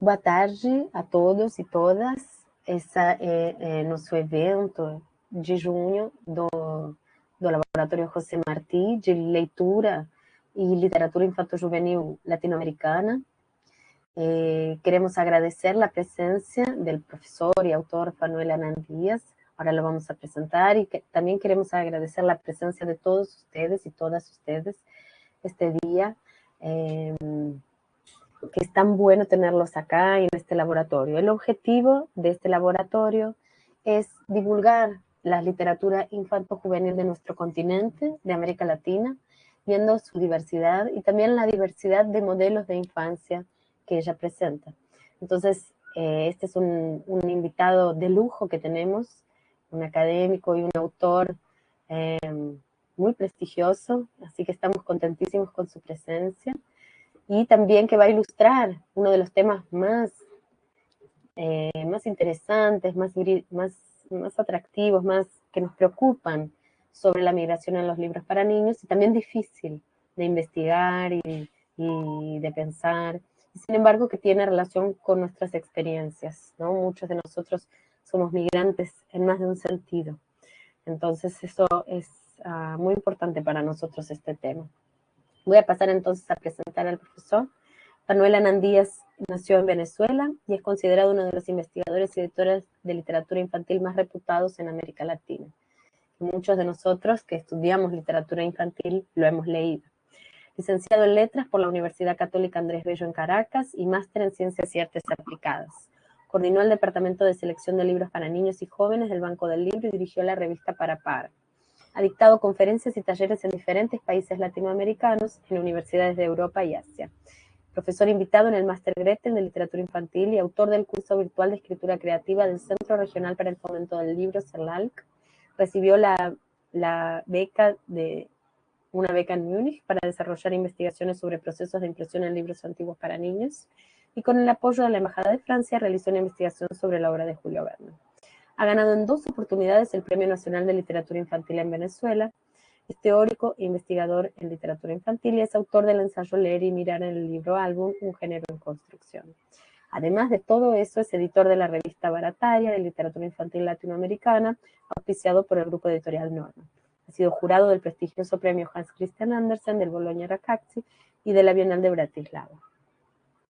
Boa tarde a todos e todas. Esse é nosso evento de junho do Laboratório José Martí de Leitura e Literatura Infanto-Juvenil Latino-Americana. Queremos agradecer a presença do professor e autor Fanuel Anand Díaz. Ahora lo vamos a presentar y también queremos agradecer la presencia de todos ustedes y todas ustedes este día. Que es tan bueno tenerlos acá en este laboratorio. El objetivo de este laboratorio es divulgar la literatura infanto-juvenil de nuestro continente, de América Latina, viendo su diversidad y también la diversidad de modelos de infancia que ella presenta. Entonces, este es un invitado de lujo que tenemos, un académico y un autor muy prestigioso, así que estamos contentísimos con su presencia. Y también que va a ilustrar uno de los temas más interesantes, más atractivos, más que nos preocupan sobre la migración en los libros para niños y también difícil de investigar y de pensar. Y sin embargo, que tiene relación con nuestras experiencias, ¿no? Muchos de nosotros somos migrantes en más de un sentido. Entonces, eso es muy importante para nosotros este tema. Voy a pasar entonces a presentar al profesor. Fanuel Anand Díaz nació en Venezuela y es considerado uno de los investigadores y editores de literatura infantil más reputados en América Latina. Muchos de nosotros que estudiamos literatura infantil lo hemos leído. Licenciado en Letras por la Universidad Católica Andrés Bello en Caracas y máster en Ciencias y Artes Aplicadas. Coordinó el Departamento de Selección de Libros para Niños y Jóvenes del Banco del Libro y dirigió la revista Para Par. Ha dictado conferencias y talleres en diferentes países latinoamericanos, en universidades de Europa y Asia. Profesor invitado en el Máster Gretel de Literatura Infantil y autor del curso virtual de Escritura Creativa del Centro Regional para el Fomento del Libro, CERLALC. Recibió una beca en Múnich para desarrollar investigaciones sobre procesos de impresión en libros antiguos para niños. Y con el apoyo de la Embajada de Francia realizó una investigación sobre la obra de Julio Verne. Ha ganado en 2 oportunidades el Premio Nacional de Literatura Infantil en Venezuela. Es teórico e investigador en literatura infantil y es autor del ensayo Leer y Mirar en el libro álbum, un género en construcción. Además de todo eso, es editor de la revista Barataria de literatura infantil latinoamericana, auspiciado por el grupo editorial Norma. Ha sido jurado del prestigioso premio Hans Christian Andersen, del Bologna Ragazzi y de la Bienal de Bratislava.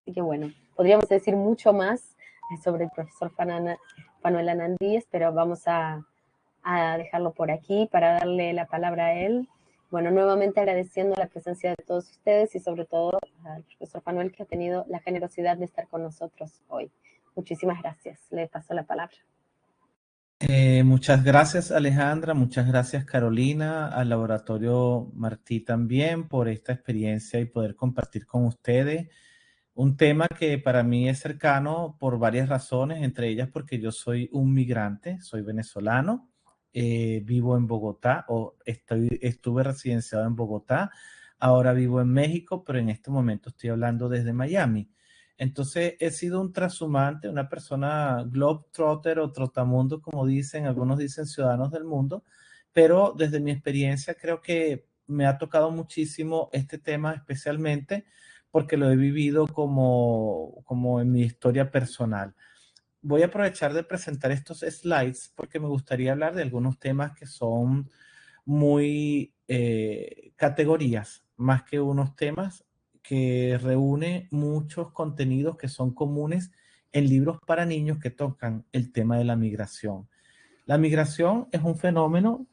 Así que bueno, podríamos decir mucho más sobre el profesor Fanuel Anand Díaz, pero vamos a dejarlo por aquí para darle la palabra a él. Bueno, nuevamente agradeciendo la presencia de todos ustedes y sobre todo al profesor Fanuel que ha tenido la generosidad de estar con nosotros hoy. Muchísimas gracias. Le paso la palabra. Muchas gracias, Alejandra. Muchas gracias, Carolina, al Laboratorio Martí también por esta experiencia y poder compartir con ustedes un tema que para mí es cercano por varias razones, entre ellas porque yo soy un migrante, soy venezolano, vivo en Bogotá, estuve residenciado en Bogotá, ahora vivo en México, pero en este momento estoy hablando desde Miami. Entonces he sido un transhumante, una persona globetrotter o trotamundo, como dicen, algunos dicen ciudadanos del mundo, pero desde mi experiencia creo que me ha tocado muchísimo este tema especialmente porque lo he vivido como en mi historia personal. Voy a aprovechar de presentar estos slides porque me gustaría hablar de algunos temas que son muy categorías, más que unos temas que reúne muchos contenidos que son comunes en libros para niños que tocan el tema de la migración. La migración es un fenómeno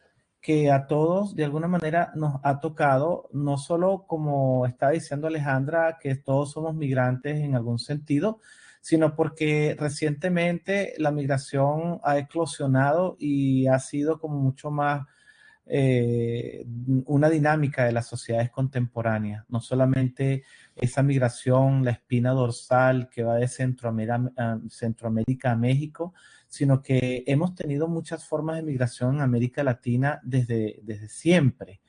que a todos de alguna manera nos ha tocado, no solo como está diciendo Alejandra, que todos somos migrantes en algún sentido, sino porque recientemente la migración ha eclosionado y ha sido como mucho más una dinámica de las sociedades contemporáneas, no solamente esa migración, la espina dorsal que va de Centroamérica a México, sino que hemos tenido muchas formas de migración en América Latina desde siempre.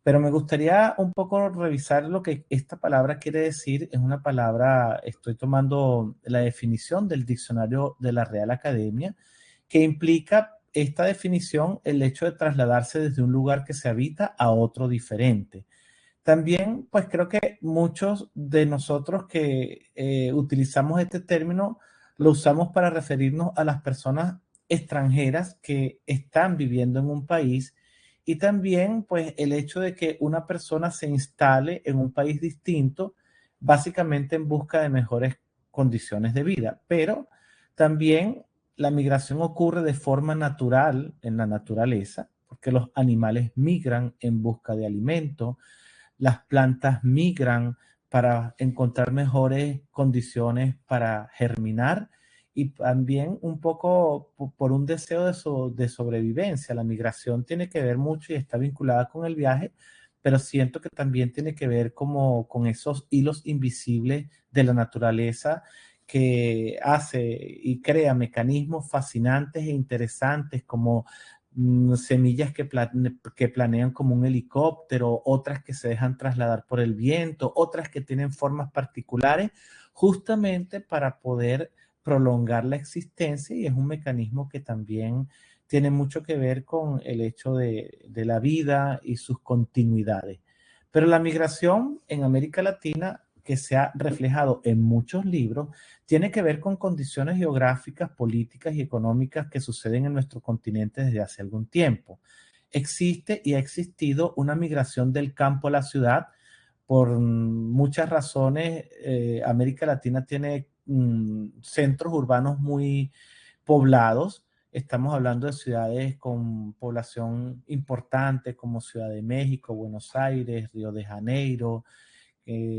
Pero me gustaría un poco revisar lo que esta palabra quiere decir. Es una palabra, estoy tomando la definición del diccionario de la Real Academia, que implica esta definición el hecho de trasladarse desde un lugar que se habita a otro diferente. También, pues creo que muchos de nosotros que utilizamos este término lo usamos para referirnos a las personas extranjeras que están viviendo en un país y también pues el hecho de que una persona se instale en un país distinto básicamente en busca de mejores condiciones de vida. Pero también la migración ocurre de forma natural en la naturaleza porque los animales migran en busca de alimento, las plantas migran para encontrar mejores condiciones para germinar y también un poco por un deseo de sobrevivencia. La migración tiene que ver mucho y está vinculada con el viaje, pero siento que también tiene que ver como con esos hilos invisibles de la naturaleza que hace y crea mecanismos fascinantes e interesantes como semillas que planean como un helicóptero, otras que se dejan trasladar por el viento, otras que tienen formas particulares, justamente para poder prolongar la existencia y es un mecanismo que también tiene mucho que ver con el hecho de la vida y sus continuidades. Pero la migración en América Latina, que se ha reflejado en muchos libros, tiene que ver con condiciones geográficas, políticas y económicas que suceden en nuestro continente desde hace algún tiempo. Existe y ha existido una migración del campo a la ciudad por muchas razones. América Latina tiene centros urbanos muy poblados. Estamos hablando de ciudades con población importante como Ciudad de México, Buenos Aires, Río de Janeiro,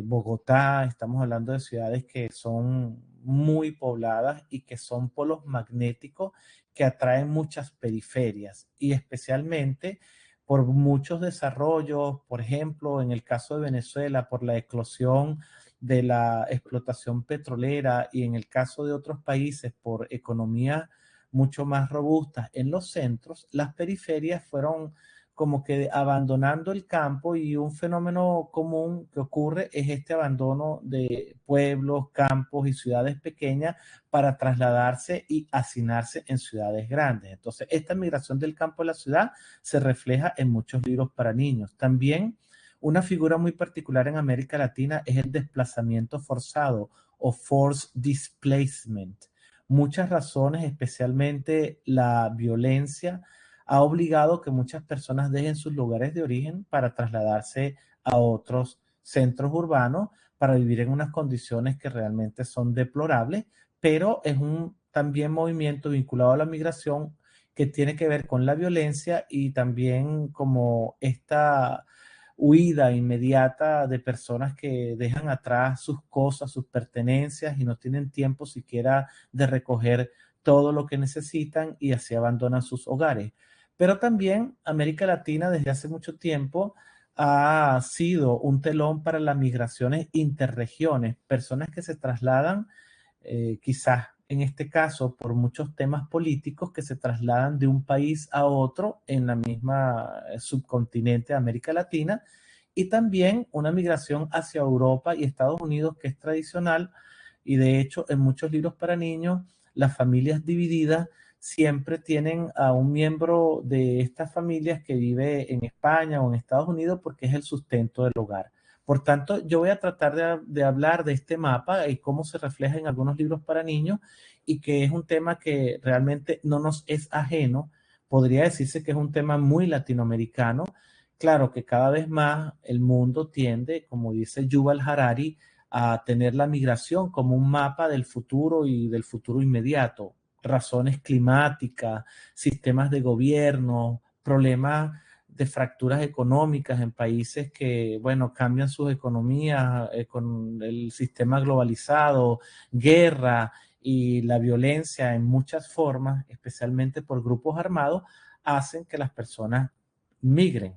Bogotá. Estamos hablando de ciudades que son muy pobladas y que son polos magnéticos que atraen muchas periferias y especialmente por muchos desarrollos, por ejemplo, en el caso de Venezuela, por la eclosión de la explotación petrolera y en el caso de otros países por economías mucho más robustas en los centros, las periferias fueron como que abandonando el campo y un fenómeno común que ocurre es este abandono de pueblos, campos y ciudades pequeñas para trasladarse y hacinarse en ciudades grandes. Entonces, esta migración del campo a la ciudad se refleja en muchos libros para niños. También una figura muy particular en América Latina es el desplazamiento forzado o forced displacement. Muchas razones, especialmente la violencia, ha obligado que muchas personas dejen sus lugares de origen para trasladarse a otros centros urbanos para vivir en unas condiciones que realmente son deplorables, pero es un también movimiento vinculado a la migración que tiene que ver con la violencia y también como esta huida inmediata de personas que dejan atrás sus cosas, sus pertenencias y no tienen tiempo siquiera de recoger todo lo que necesitan y así abandonan sus hogares. Pero también América Latina desde hace mucho tiempo ha sido un telón para las migraciones interregiones, personas que se trasladan, quizás en este caso por muchos temas políticos, que se trasladan de un país a otro en la misma subcontinente de América Latina, y también una migración hacia Europa y Estados Unidos que es tradicional, y de hecho en muchos libros para niños, las familias divididas siempre tienen a un miembro de estas familias que vive en España o en Estados Unidos porque es el sustento del hogar. Por tanto, yo voy a tratar de hablar de este mapa y cómo se refleja en algunos libros para niños y que es un tema que realmente no nos es ajeno. Podría decirse que es un tema muy latinoamericano. Claro que cada vez más el mundo tiende, como dice Yuval Harari, a tener la migración como un mapa del futuro y del futuro inmediato. Razones climáticas, sistemas de gobierno, problemas de fracturas económicas en países que, bueno, cambian sus economías con el sistema globalizado, guerra y la violencia en muchas formas, especialmente por grupos armados, hacen que las personas migren.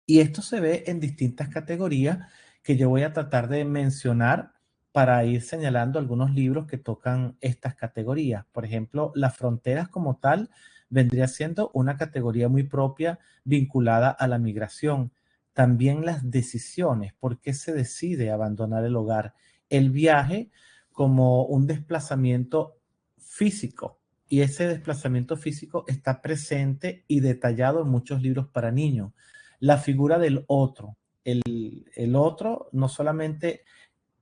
Y esto se ve en distintas categorías que yo voy a tratar de mencionar para ir señalando algunos libros que tocan estas categorías. Por ejemplo, las fronteras como tal vendría siendo una categoría muy propia vinculada a la migración. También las decisiones, por qué se decide abandonar el hogar. El viaje como un desplazamiento físico. Y ese desplazamiento físico está presente y detallado en muchos libros para niños. La figura del otro, el otro, no solamente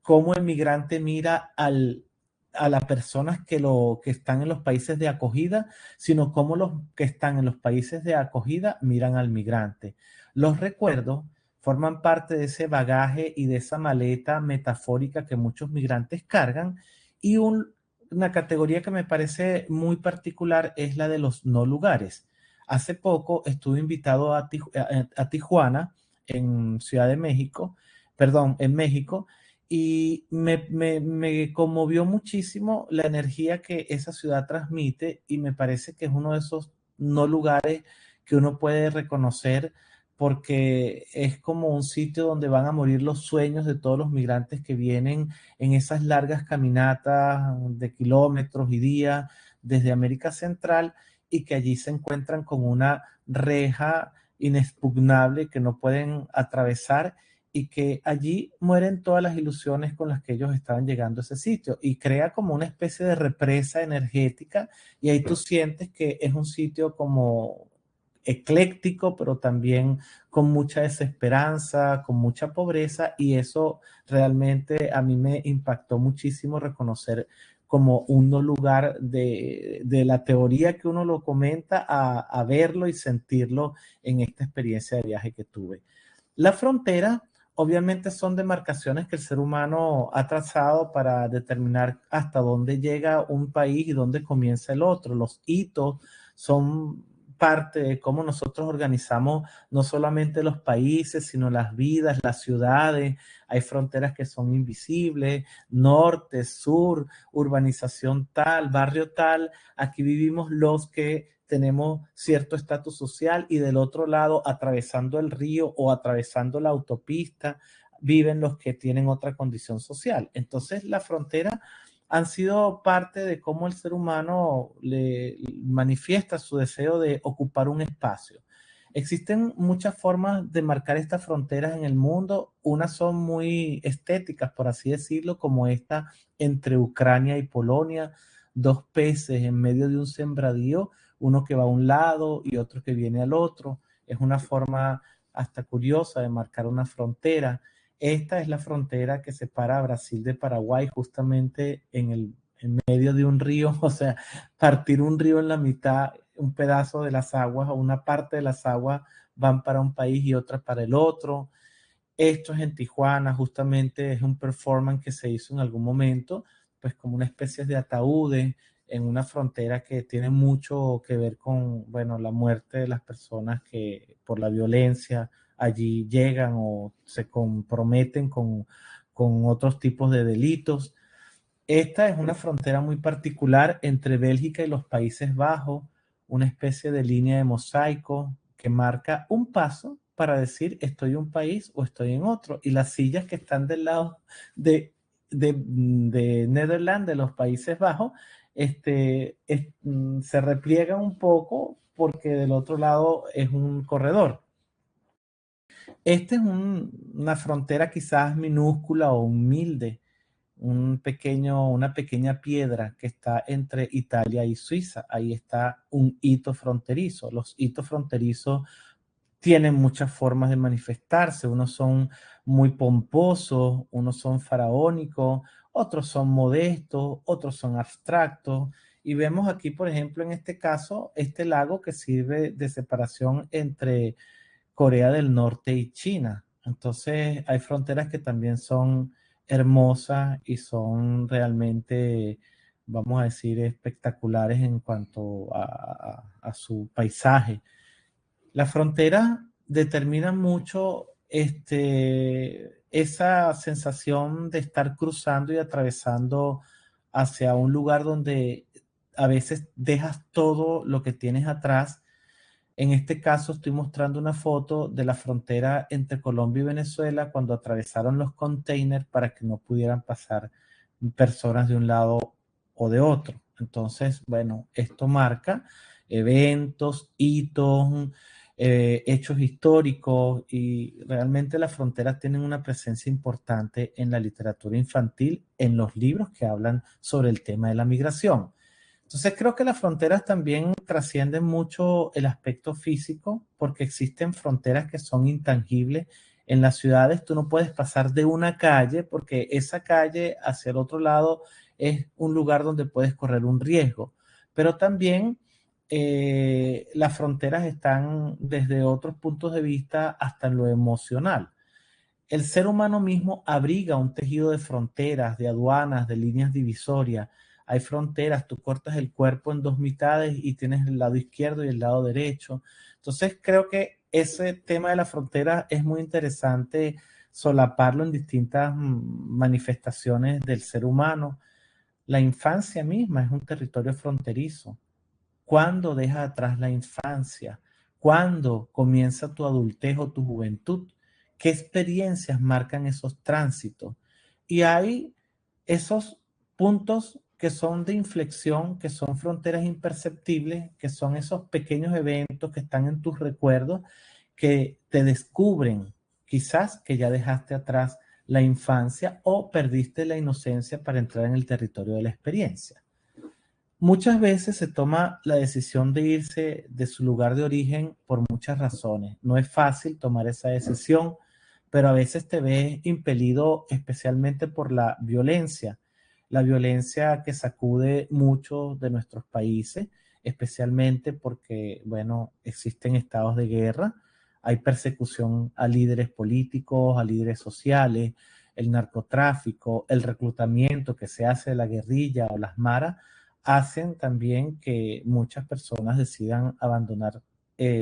cómo el migrante mira a las personas que están en los países de acogida, sino cómo los que están en los países de acogida miran al migrante. Los recuerdos forman parte de ese bagaje y de esa maleta metafórica que muchos migrantes cargan, y una categoría que me parece muy particular es la de los no lugares. Hace poco estuve invitado a Tijuana, en Ciudad de México, perdón, en México, y me conmovió muchísimo la energía que esa ciudad transmite, y me parece que es uno de esos no lugares que uno puede reconocer, porque es como un sitio donde van a morir los sueños de todos los migrantes que vienen en esas largas caminatas de kilómetros y días desde América Central, y que allí se encuentran con una reja inexpugnable que no pueden atravesar, y que allí mueren todas las ilusiones con las que ellos estaban llegando a ese sitio, y crea como una especie de represa energética, y ahí tú sientes que es un sitio como ecléctico, pero también con mucha desesperanza, con mucha pobreza, y eso realmente a mí me impactó muchísimo reconocer como un no lugar de la teoría que uno lo comenta a verlo y sentirlo en esta experiencia de viaje que tuve. La frontera, obviamente, son demarcaciones que el ser humano ha trazado para determinar hasta dónde llega un país y dónde comienza el otro. Los hitos son parte de cómo nosotros organizamos no solamente los países, sino las vidas, las ciudades. Hay fronteras que son invisibles: norte, sur, urbanización tal, barrio tal. Aquí vivimos los que tenemos cierto estatus social, y del otro lado, atravesando el río o atravesando la autopista, viven los que tienen otra condición social. Entonces, la frontera han sido parte de cómo el ser humano le manifiesta su deseo de ocupar un espacio. Existen muchas formas de marcar estas fronteras en el mundo. Unas son muy estéticas, por así decirlo, como esta entre Ucrania y Polonia: dos peces en medio de un sembradío, uno que va a un lado y otro que viene al otro. Es una forma hasta curiosa de marcar una frontera. Esta es la frontera que separa a Brasil de Paraguay, justamente en medio de un río. O sea, partir un río en la mitad, un pedazo de las aguas o una parte de las aguas van para un país y otra para el otro. Esto es en Tijuana, justamente es un performance que se hizo en algún momento, pues como una especie de ataúdes en una frontera que tiene mucho que ver con, bueno, la muerte de las personas que por la violencia allí llegan o se comprometen con otros tipos de delitos. Esta es una frontera muy particular entre Bélgica y los Países Bajos, una especie de línea de mosaico que marca un paso para decir estoy en un país o estoy en otro. Y las sillas que están del lado de Netherlands, de los Países Bajos, se repliegan un poco porque del otro lado es un corredor. Esta es una frontera quizás minúscula o humilde, una pequeña piedra que está entre Italia y Suiza. Ahí está un hito fronterizo. Los hitos fronterizos tienen muchas formas de manifestarse. Unos son muy pomposos, unos son faraónicos, otros son modestos, otros son abstractos. Y vemos aquí, por ejemplo, en este caso, este lago que sirve de separación entre Corea del Norte y China. Entonces, hay fronteras que también son hermosas y son realmente, vamos a decir, espectaculares en cuanto a su paisaje. La frontera determina mucho esa sensación de estar cruzando y atravesando hacia un lugar donde a veces dejas todo lo que tienes atrás. En este caso estoy mostrando una foto de la frontera entre Colombia y Venezuela cuando atravesaron los containers para que no pudieran pasar personas de un lado o de otro. Entonces, bueno, esto marca eventos, hitos, hechos históricos, y realmente las fronteras tienen una presencia importante en la literatura infantil, en los libros que hablan sobre el tema de la migración. Entonces creo que las fronteras también trascienden mucho el aspecto físico, porque existen fronteras que son intangibles En las ciudades tú no puedes pasar de una calle porque esa calle hacia el otro lado es un lugar donde puedes correr un riesgo. Pero también las fronteras están desde otros puntos de vista hasta en lo emocional. El ser humano mismo abriga un tejido de fronteras, de aduanas, de líneas divisorias. Hay fronteras, tú cortas el cuerpo en dos mitades y tienes el lado izquierdo y el lado derecho. Entonces creo que ese tema de la frontera es muy interesante solaparlo en distintas manifestaciones del ser humano. La infancia misma es un territorio fronterizo. ¿Cuándo dejas atrás la infancia? ¿Cuándo comienza tu adultez o tu juventud? ¿Qué experiencias marcan esos tránsitos? Y hay esos puntos que son de inflexión, que son fronteras imperceptibles, que son esos pequeños eventos que están en tus recuerdos, que te descubren quizás que ya dejaste atrás la infancia o perdiste la inocencia para entrar en el territorio de la experiencia. Muchas veces se toma la decisión de irse de su lugar de origen por muchas razones. No es fácil tomar esa decisión, pero a veces te ves impelido especialmente por la violencia que sacude muchos de nuestros países, especialmente porque, bueno, existen estados de guerra, hay persecución a líderes políticos, a líderes sociales, el narcotráfico, el reclutamiento que se hace de la guerrilla o las maras hacen también que muchas personas decidan abandonar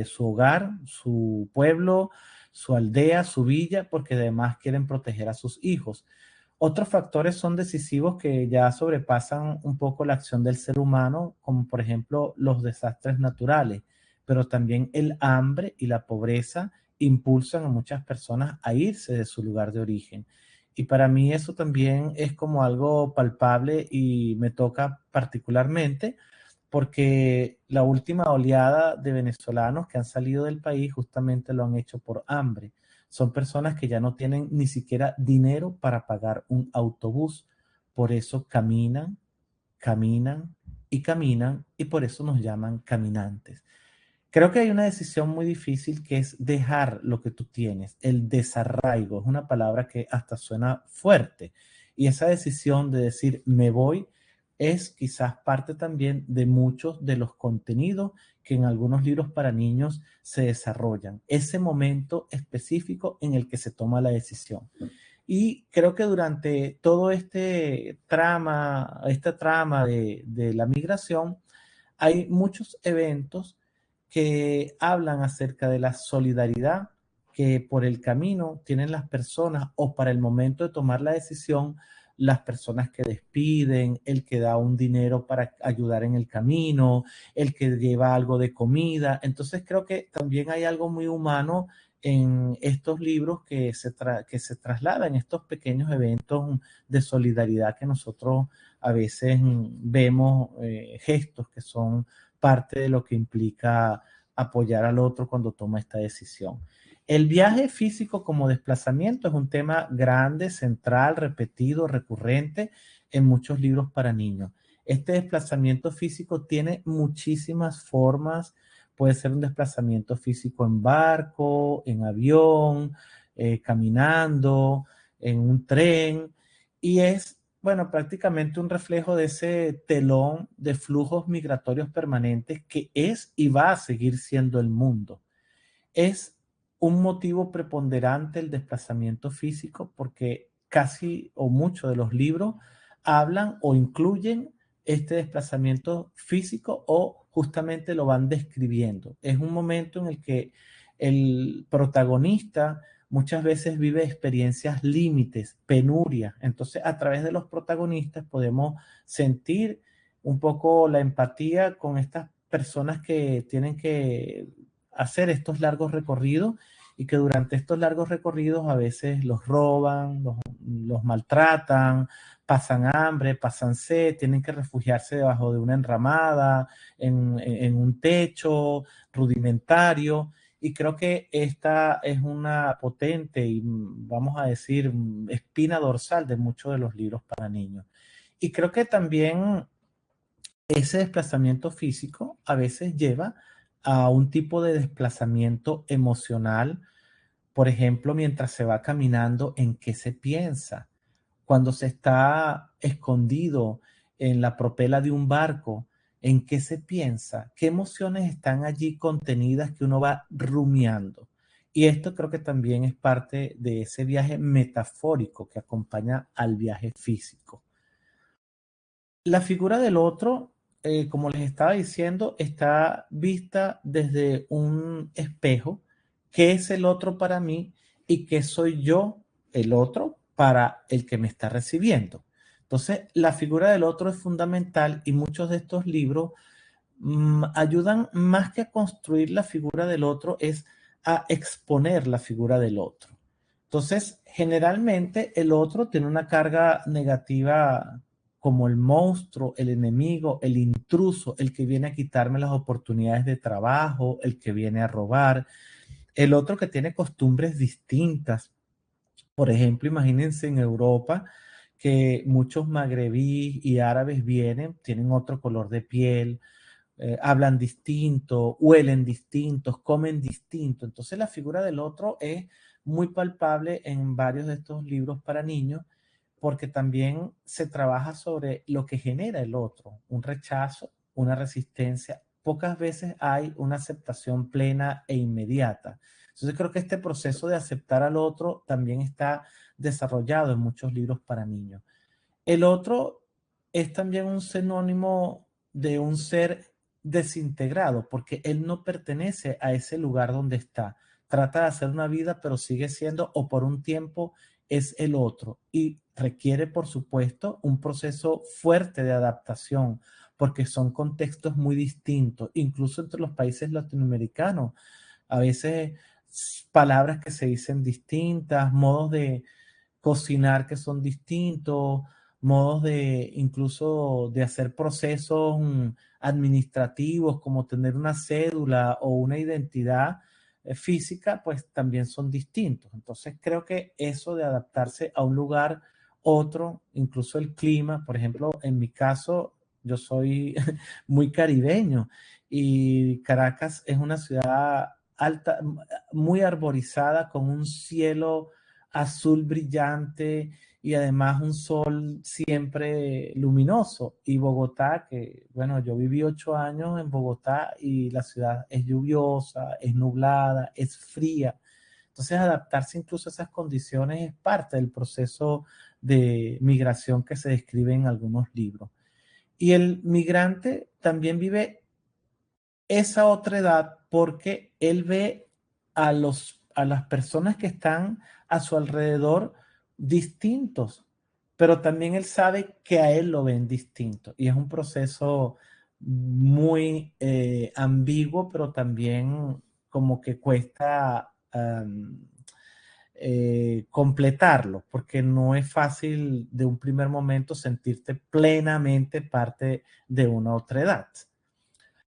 su hogar, su pueblo, su aldea, su villa, porque además quieren proteger a sus hijos. Otros factores son decisivos que ya sobrepasan un poco la acción del ser humano, como por ejemplo los desastres naturales, pero también el hambre y la pobreza impulsan a muchas personas a irse de su lugar de origen. Y para mí eso también es como algo palpable y me toca particularmente porque la última oleada de venezolanos que han salido del país justamente lo han hecho por hambre. Son personas que ya no tienen ni siquiera dinero para pagar un autobús. Por eso caminan, caminan y caminan y por eso nos llaman caminantes. Creo que hay una decisión muy difícil que es dejar lo que tú tienes. El desarraigo es una palabra que hasta suena fuerte. Y esa decisión de decir me voy es quizás parte también de muchos de los contenidos que en algunos libros para niños se desarrollan. Ese momento específico en el que se toma la decisión. Y creo que durante todo esta trama de la migración, hay muchos eventos que hablan acerca de la solidaridad que por el camino tienen las personas o para el momento de tomar la decisión, las personas que despiden, el que da un dinero para ayudar en el camino, el que lleva algo de comida. Entonces creo que también hay algo muy humano en estos libros que se trasladan en estos pequeños eventos de solidaridad que nosotros a veces vemos gestos que son parte de lo que implica apoyar al otro cuando toma esta decisión. El viaje físico como desplazamiento es un tema grande, central, repetido, recurrente en muchos libros para niños. Este desplazamiento físico tiene muchísimas formas. Puede ser un desplazamiento físico en barco, en avión, caminando, en un tren. Y es, bueno, prácticamente un reflejo de ese telón de flujos migratorios permanentes que es y va a seguir siendo el mundo. Es un motivo preponderante el desplazamiento físico porque casi o muchos de los libros hablan o incluyen este desplazamiento físico o justamente lo van describiendo. Es un momento en el que el protagonista muchas veces vive experiencias límites, penuria. Entonces, a través de los protagonistas podemos sentir un poco la empatía con estas personas que tienen que hacer estos largos recorridos y que durante estos largos recorridos a veces los roban, los maltratan, pasan hambre, pasan sed, tienen que refugiarse debajo de una enramada, en un techo rudimentario. Y creo que esta es una potente y vamos a decir espina dorsal de muchos de los libros para niños. Y creo que también ese desplazamiento físico a veces lleva a un tipo de desplazamiento emocional Por ejemplo, mientras se va caminando, ¿en qué se piensa? Cuando se está escondido en la propela de un barco, ¿en qué se piensa? ¿Qué emociones están allí contenidas que uno va rumiando? Y esto creo que también es parte de ese viaje metafórico que acompaña al viaje físico. La figura del otro, como les estaba diciendo, está vista desde un espejo. ¿Qué es el otro para mí y qué soy yo, el otro, para el que me está recibiendo? Entonces, la figura del otro es fundamental y muchos de estos libros ayudan más que a construir la figura del otro, es a exponer la figura del otro. Entonces, generalmente el otro tiene una carga negativa como el monstruo, el enemigo, el intruso, el que viene a quitarme las oportunidades de trabajo, el que viene a robar, el otro que tiene costumbres distintas. Por ejemplo, imagínense en Europa que muchos magrebíes y árabes vienen, tienen otro color de piel, hablan distinto, huelen distintos, comen distinto. Entonces la figura del otro es muy palpable en varios de estos libros para niños porque también se trabaja sobre lo que genera el otro, un rechazo, una resistencia. Pocas veces hay una aceptación plena e inmediata. Entonces creo que este proceso de aceptar al otro también está desarrollado en muchos libros para niños. El otro es también un sinónimo de un ser desintegrado, porque él no pertenece a ese lugar donde está. Trata de hacer una vida, pero sigue siendo, o por un tiempo, es el otro. Y requiere, por supuesto, un proceso fuerte de adaptación, porque son contextos muy distintos, incluso entre los países latinoamericanos. A veces palabras que se dicen distintas, modos de cocinar que son distintos, modos de incluso de hacer procesos administrativos como tener una cédula o una identidad física, pues también son distintos. Entonces creo que eso de adaptarse a un lugar, otro, incluso el clima, por ejemplo, en mi caso, yo soy muy caribeño y Caracas es una ciudad alta, muy arborizada, con un cielo azul brillante y además un sol siempre luminoso. Y Bogotá, que bueno, yo viví 8 años en Bogotá y la ciudad es lluviosa, es nublada, es fría. Entonces adaptarse incluso a esas condiciones es parte del proceso de migración que se describe en algunos libros. Y el migrante también vive esa otra edad porque él ve a las personas que están a su alrededor distintos, pero también él sabe que a él lo ven distinto. Y es un proceso muy ambiguo, pero también como que cuesta completarlo, porque no es fácil de un primer momento sentirte plenamente parte de una otra edad.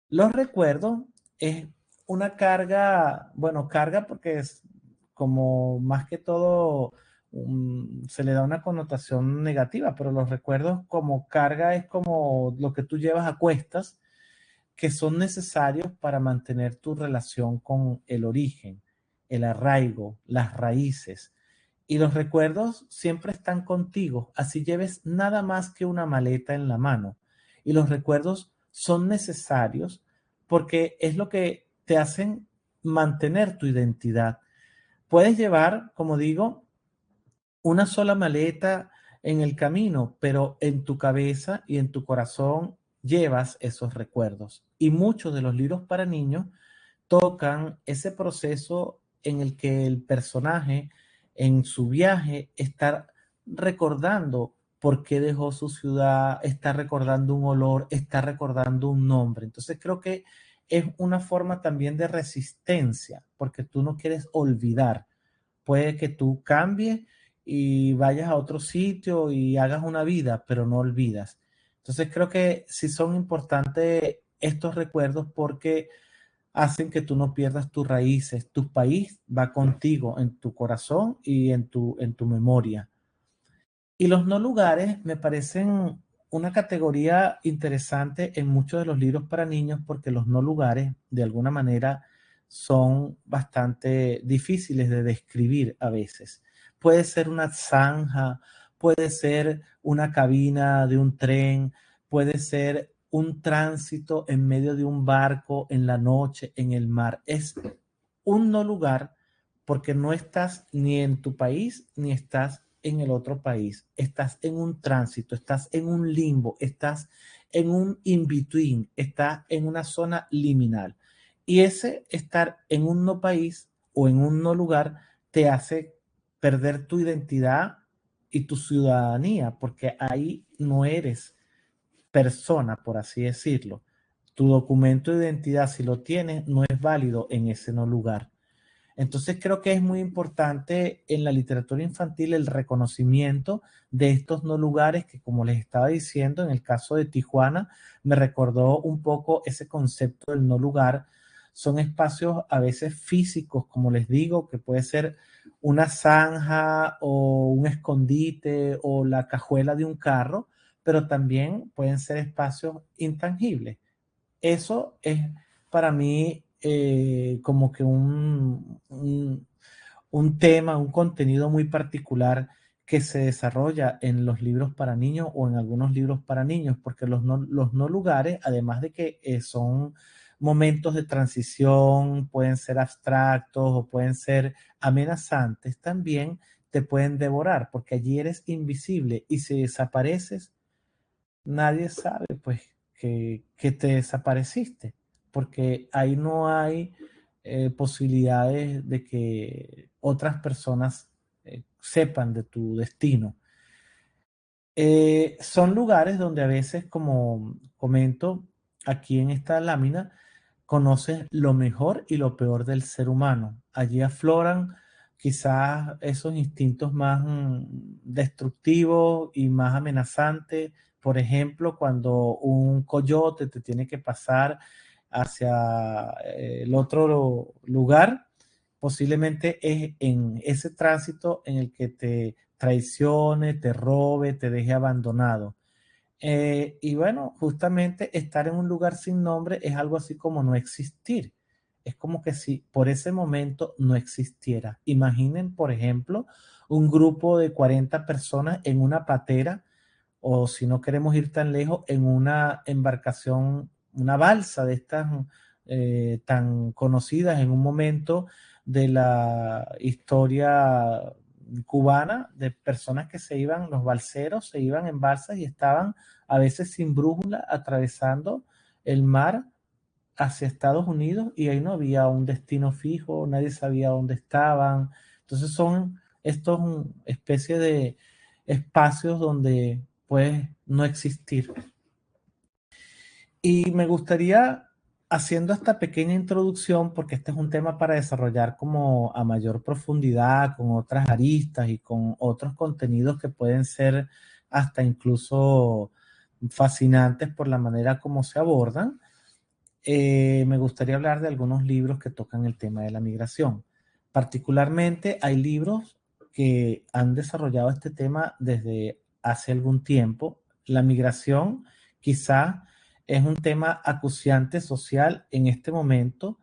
Los recuerdos es una carga, bueno, carga porque es como más que todo se le da una connotación negativa, pero los recuerdos como carga es como lo que tú llevas a cuestas, que son necesarios para mantener tu relación con el origen, el arraigo, las raíces. Y los recuerdos siempre están contigo, así lleves nada más que una maleta en la mano. Y los recuerdos son necesarios porque es lo que te hacen mantener tu identidad. Puedes llevar, como digo, una sola maleta en el camino, pero en tu cabeza y en tu corazón llevas esos recuerdos. Y muchos de los libros para niños tocan ese proceso en el que el personaje en su viaje está recordando por qué dejó su ciudad, está recordando un olor, está recordando un nombre. Entonces creo que es una forma también de resistencia, porque tú no quieres olvidar. Puede que tú cambies y vayas a otro sitio y hagas una vida, pero no olvidas. Entonces creo que sí son importantes estos recuerdos porque hacen que tú no pierdas tus raíces. Tu país va contigo en tu corazón y en tu memoria. Y los no lugares me parecen una categoría interesante en muchos de los libros para niños porque los no lugares, de alguna manera, son bastante difíciles de describir a veces. Puede ser una zanja, puede ser una cabina de un tren, puede ser un tránsito en medio de un barco en la noche, en el mar. Es un no lugar porque no estás ni en tu país ni estás en el otro país. Estás en un tránsito, estás en un limbo, estás en un in-between, estás en una zona liminal. Y ese estar en un no país o en un no lugar te hace perder tu identidad y tu ciudadanía, porque ahí no eres persona, por así decirlo. Tu documento de identidad, si lo tienes, no es válido en ese no lugar. Entonces creo que es muy importante en la literatura infantil el reconocimiento de estos no lugares que, como les estaba diciendo, en el caso de Tijuana, me recordó un poco ese concepto del no lugar. Son espacios a veces físicos, como les digo, que puede ser una zanja o un escondite o la cajuela de un carro, pero también pueden ser espacios intangibles. Eso es para mí como que un tema, un contenido muy particular que se desarrolla en los libros para niños o en algunos libros para niños, porque los no lugares, además de que son momentos de transición, pueden ser abstractos o pueden ser amenazantes, también te pueden devorar, porque allí eres invisible y si desapareces, nadie sabe pues que te desapareciste, porque ahí no hay posibilidades de que otras personas sepan de tu destino. Son lugares donde a veces, como comento aquí en esta lámina, conoces lo mejor y lo peor del ser humano. Allí afloran quizás esos instintos más destructivos y más amenazantes. Por ejemplo, cuando un coyote te tiene que pasar hacia el otro lugar, posiblemente es en ese tránsito en el que te traicione, te robe, te deje abandonado. Y bueno, justamente estar en un lugar sin nombre es algo así como no existir. Es como que si por ese momento no existiera. Imaginen, por ejemplo, un grupo de 40 personas en una patera o si no queremos ir tan lejos, en una embarcación, una balsa de estas tan conocidas en un momento de la historia cubana, de personas que se iban, los balseros se iban en balsas y estaban a veces sin brújula atravesando el mar hacia Estados Unidos y ahí no había un destino fijo, nadie sabía dónde estaban. Entonces son estos especies de espacios donde puedes no existir. Y me gustaría, haciendo esta pequeña introducción, porque este es un tema para desarrollar como a mayor profundidad, con otras aristas y con otros contenidos que pueden ser hasta incluso fascinantes por la manera como se abordan, me gustaría hablar de algunos libros que tocan el tema de la migración. Particularmente hay libros que han desarrollado este tema desde hace algún tiempo. La migración quizá es un tema acuciante social en este momento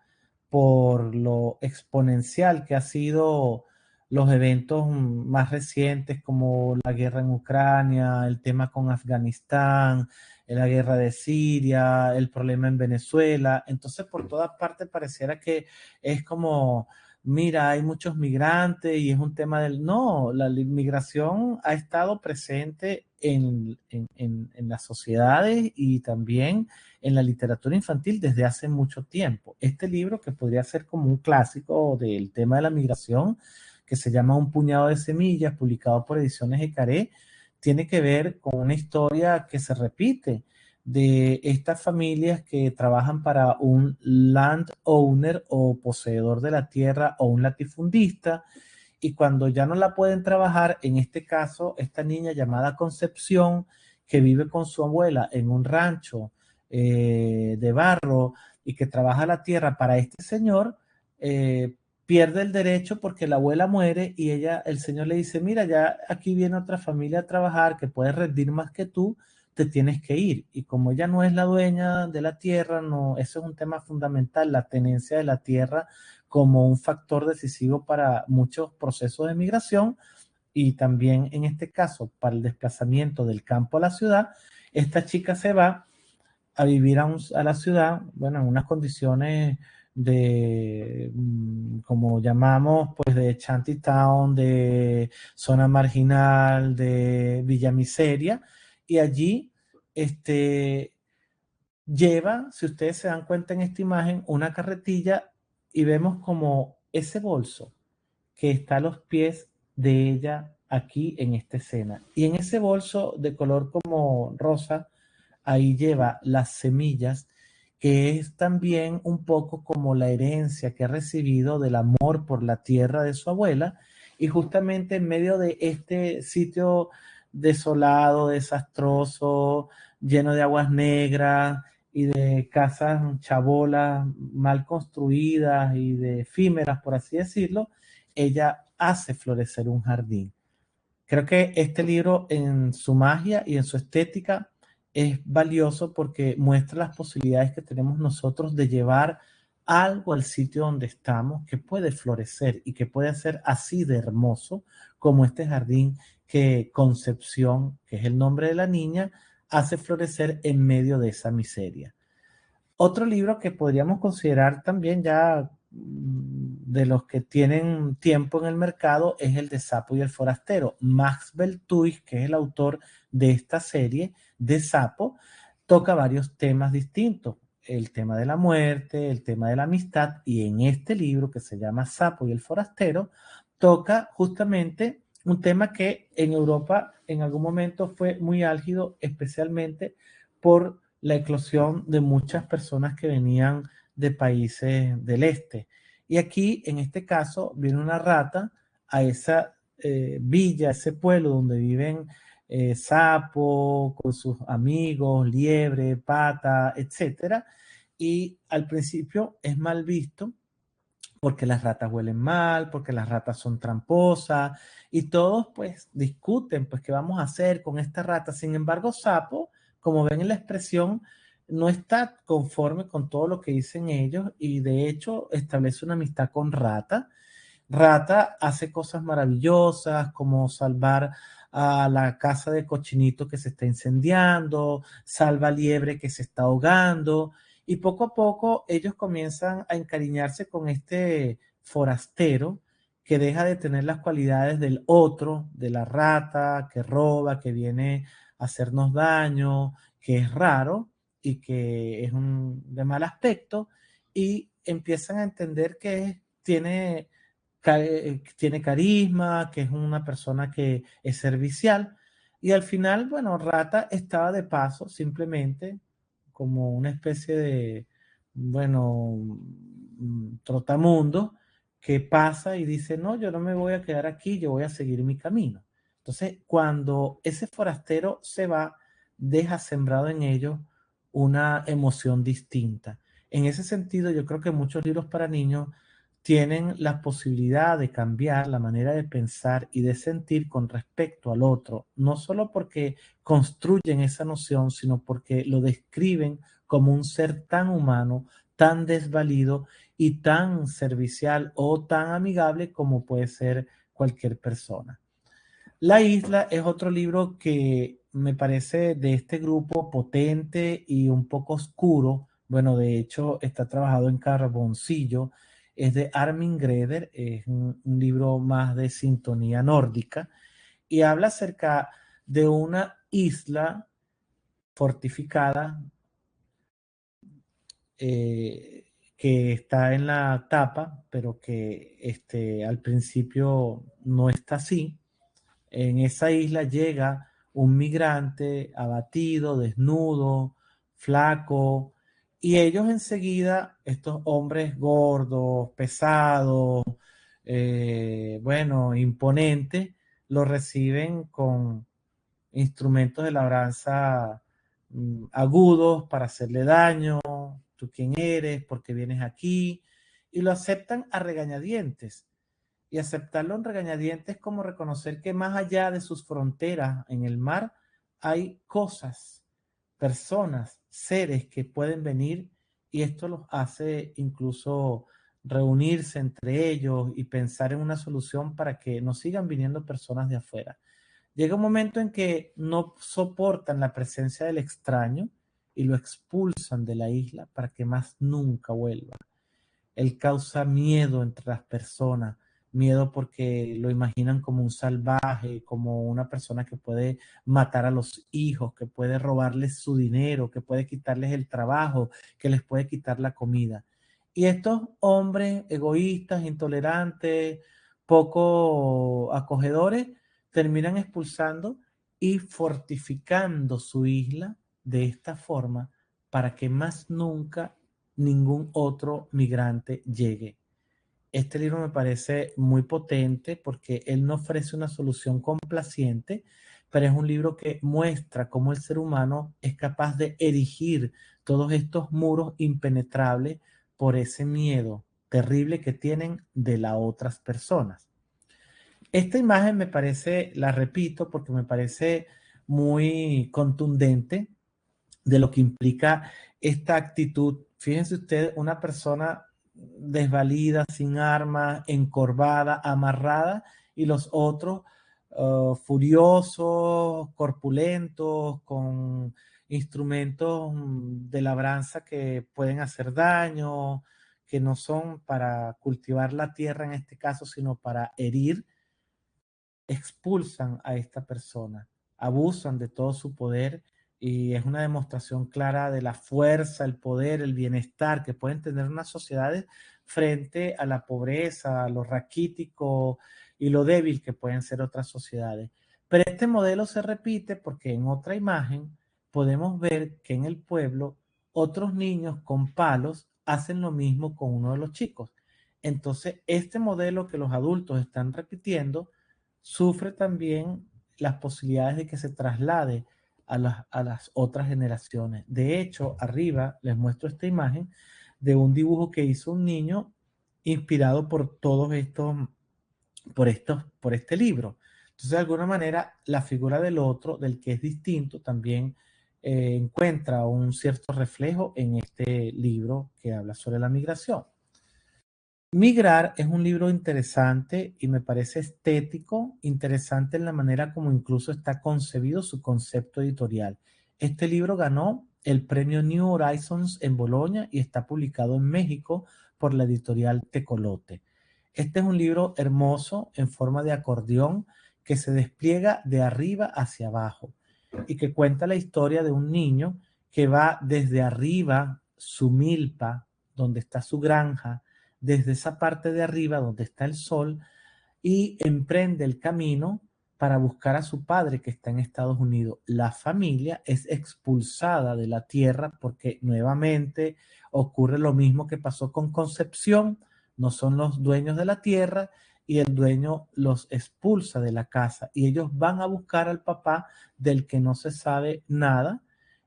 por lo exponencial que ha sido los eventos más recientes como la guerra en Ucrania, el tema con Afganistán, la guerra de Siria, el problema en Venezuela. Entonces, por todas partes pareciera que es como, mira, hay muchos migrantes y es un tema del... No, la migración ha estado presente en las sociedades y también en la literatura infantil desde hace mucho tiempo. Este libro, que podría ser como un clásico del tema de la migración, que se llama Un puñado de semillas, publicado por Ediciones Ecaré, tiene que ver con una historia que se repite de estas familias que trabajan para un landowner o poseedor de la tierra o un latifundista, y cuando ya no la pueden trabajar, en este caso, esta niña llamada Concepción, que vive con su abuela en un rancho de barro y que trabaja la tierra para este señor, pierde el derecho porque la abuela muere y ella, el señor le dice, mira, ya aquí viene otra familia a trabajar que puede rendir más que tú, te tienes que ir. Y como ella no es la dueña de la tierra, no, eso es un tema fundamental, la tenencia de la tierra como un factor decisivo para muchos procesos de migración y también en este caso para el desplazamiento del campo a la ciudad. Esta chica se va a vivir a la ciudad, bueno, en unas condiciones de, como llamamos, pues de shantytown, de zona marginal, de villa miseria, y allí lleva, si ustedes se dan cuenta en esta imagen, una carretilla y vemos como ese bolso que está a los pies de ella aquí en esta escena. Y en ese bolso de color como rosa, ahí lleva las semillas, que es también un poco como la herencia que ha recibido del amor por la tierra de su abuela. Y justamente en medio de este sitio desolado, desastroso, lleno de aguas negras y de casas chabolas mal construidas y de efímeras, por así decirlo, ella hace florecer un jardín. Creo que este libro en su magia y en su estética es valioso porque muestra las posibilidades que tenemos nosotros de llevar algo al sitio donde estamos que puede florecer y que puede ser así de hermoso como este jardín que Concepción, que es el nombre de la niña, hace florecer en medio de esa miseria. Otro libro que podríamos considerar también ya de los que tienen tiempo en el mercado es el de Sapo y el Forastero. Max Beltuis, que es el autor de esta serie de Sapo, toca varios temas distintos. El tema de la muerte, el tema de la amistad, y en este libro que se llama Sapo y el Forastero, toca justamente un tema que en Europa en algún momento fue muy álgido, especialmente por la eclosión de muchas personas que venían de países del este. Y aquí, en este caso, viene una rata a esa villa, ese pueblo donde viven Sapo con sus amigos, liebre, pata, etcétera. Y al principio es mal visto porque las ratas huelen mal, porque las ratas son tramposas y todos pues discuten pues qué vamos a hacer con esta rata. Sin embargo, Sapo, como ven en la expresión, no está conforme con todo lo que dicen ellos y de hecho establece una amistad con Rata. Rata hace cosas maravillosas como salvar a la casa de Cochinito que se está incendiando, salva a Liebre que se está ahogando y poco a poco ellos comienzan a encariñarse con este forastero que deja de tener las cualidades del otro, de la rata que roba, que viene a hacernos daño, que es raro y que es de mal aspecto y empiezan a entender que tiene carisma, que es una persona que es servicial. Y al final, bueno, Rata estaba de paso, simplemente como una especie de, bueno, trotamundo que pasa y dice, no, yo no me voy a quedar aquí, yo voy a seguir mi camino. Entonces, cuando ese forastero se va, deja sembrado en ellos una emoción distinta. En ese sentido, yo creo que muchos libros para niños tienen la posibilidad de cambiar la manera de pensar y de sentir con respecto al otro, no solo porque construyen esa noción, sino porque lo describen como un ser tan humano, tan desvalido y tan servicial o tan amigable como puede ser cualquier persona. La isla es otro libro que me parece de este grupo potente y un poco oscuro. Bueno, de hecho está trabajado en carboncillo. Es de Armin Greder, es un libro más de sintonía nórdica y habla acerca de una isla fortificada que está en la tapa, pero que al principio no está así. En esa isla llega un migrante abatido, desnudo, flaco, y ellos enseguida, estos hombres gordos, pesados, bueno, imponentes, lo reciben con instrumentos de labranza agudos para hacerle daño. ¿Tú quién eres? ¿Por qué vienes aquí? Y lo aceptan a regañadientes. Y aceptarlo en regañadientes es como reconocer que más allá de sus fronteras en el mar hay cosas personas, seres que pueden venir y esto los hace incluso reunirse entre ellos y pensar en una solución para que no sigan viniendo personas de afuera. Llega un momento en que no soportan la presencia del extraño y lo expulsan de la isla para que más nunca vuelva. Él causa miedo entre las personas, miedo porque lo imaginan como un salvaje, como una persona que puede matar a los hijos, que puede robarles su dinero, que puede quitarles el trabajo, que les puede quitar la comida. Y estos hombres egoístas, intolerantes, poco acogedores, terminan expulsando y fortificando su isla de esta forma para que más nunca ningún otro migrante llegue. Este libro me parece muy potente porque él no ofrece una solución complaciente, pero es un libro que muestra cómo el ser humano es capaz de erigir todos estos muros impenetrables por ese miedo terrible que tienen de las otras personas. Esta imagen me parece, la repito, porque me parece muy contundente de lo que implica esta actitud. Fíjense ustedes, una persona desvalida, sin armas, encorvada, amarrada, y los otros furiosos, corpulentos, con instrumentos de labranza que pueden hacer daño, que no son para cultivar la tierra en este caso, sino para herir, expulsan a esta persona, abusan de todo su poder y es una demostración clara de la fuerza, el poder, el bienestar que pueden tener unas sociedades frente a la pobreza, a lo raquítico y lo débil que pueden ser otras sociedades. Pero este modelo se repite porque en otra imagen podemos ver que en el pueblo otros niños con palos hacen lo mismo con uno de los chicos. Entonces, este modelo que los adultos están repitiendo sufre también las posibilidades de que se traslade a las otras generaciones. De hecho, arriba les muestro esta imagen de un dibujo que hizo un niño inspirado por todos por este libro. Entonces, de alguna manera, la figura del otro, del que es distinto, también encuentra un cierto reflejo en este libro que habla sobre la migración. Migrar es un libro interesante y me parece estético, interesante en la manera como incluso está concebido su concepto editorial. Este libro ganó el premio New Horizons en Bolonia y está publicado en México por la editorial Tecolote. Este es un libro hermoso en forma de acordeón que se despliega de arriba hacia abajo y que cuenta la historia de un niño que va desde arriba, su milpa, donde está su granja, desde esa parte de arriba donde está el sol y emprende el camino para buscar a su padre que está en Estados Unidos. La familia es expulsada de la tierra porque nuevamente ocurre lo mismo que pasó con Concepción, no son los dueños de la tierra y el dueño los expulsa de la casa y ellos van a buscar al papá del que no se sabe nada.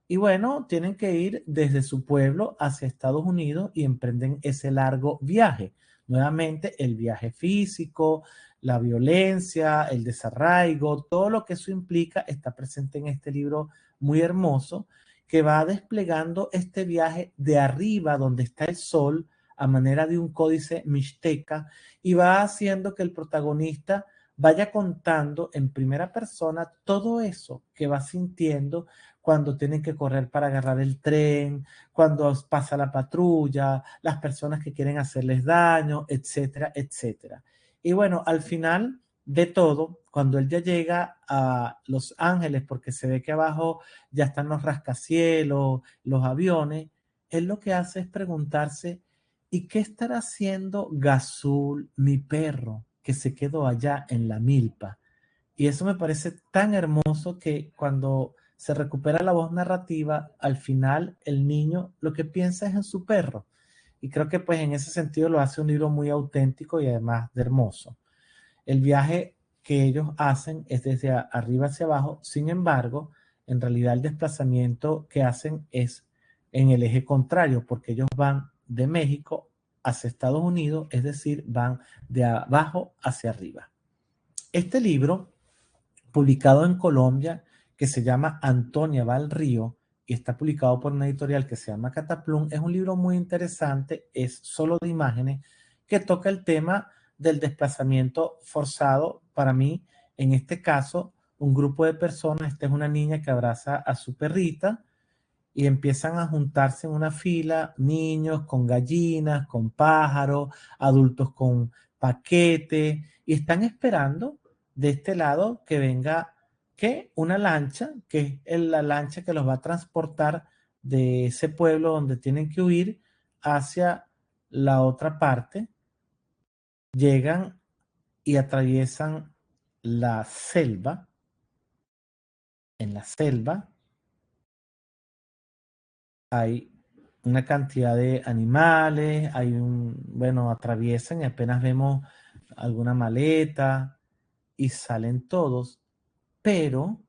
Y bueno, tienen que ir desde su pueblo hacia Estados Unidos y emprenden ese largo viaje. Nuevamente, el viaje físico, la violencia, el desarraigo, todo lo que eso implica está presente en este libro muy hermoso que va desplegando este viaje de arriba donde está el sol a manera de un códice mixteca y va haciendo que el protagonista vaya contando en primera persona todo eso que va sintiendo cuando tienen que correr para agarrar el tren, cuando pasa la patrulla, las personas que quieren hacerles daño, etcétera, etcétera. Y bueno, al final de todo, cuando él ya llega a Los Ángeles, porque se ve que abajo ya están los rascacielos, los aviones, él lo que hace es preguntarse, ¿y qué estará haciendo Gazul, mi perro, que se quedó allá en la milpa? Y eso me parece tan hermoso que cuando se recupera la voz narrativa, al final el niño lo que piensa es en su perro. Y creo que pues en ese sentido lo hace un libro muy auténtico y además de hermoso. El viaje que ellos hacen es desde arriba hacia abajo, sin embargo, en realidad el desplazamiento que hacen es en el eje contrario, porque ellos van de México hacia Estados Unidos, es decir, van de abajo hacia arriba. Este libro publicado en Colombia, que se llama Antonia va al río y está publicado por una editorial que se llama Cataplum. Es un libro muy interesante, es solo de imágenes, que toca el tema del desplazamiento forzado. Para mí, en este caso, un grupo de personas, esta es una niña que abraza a su perrita y empiezan a juntarse en una fila, niños con gallinas, con pájaros, adultos con paquetes, y están esperando de este lado que venga que una lancha, que es la lancha que los va a transportar de ese pueblo donde tienen que huir hacia la otra parte. Llegan y atraviesan la selva. En la selva hay una cantidad de animales, bueno, atraviesan y apenas vemos alguna maleta y salen todos, pero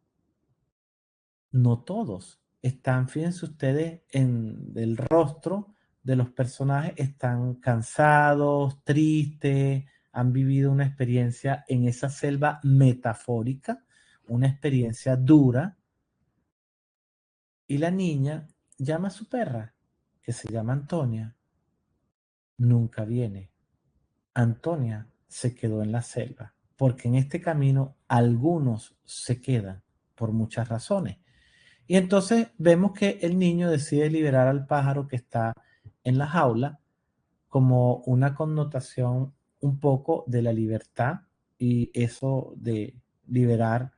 no todos. Están, fíjense ustedes, en el rostro de los personajes, están cansados, tristes, han vivido una experiencia en esa selva metafórica, una experiencia dura, y la niña llama a su perra, que se llama Antonia. Nunca viene. Antonia se quedó en la selva, porque en este camino algunos se quedan por muchas razones. Y entonces vemos que el niño decide liberar al pájaro que está en la jaula como una connotación un poco de la libertad, y eso de liberar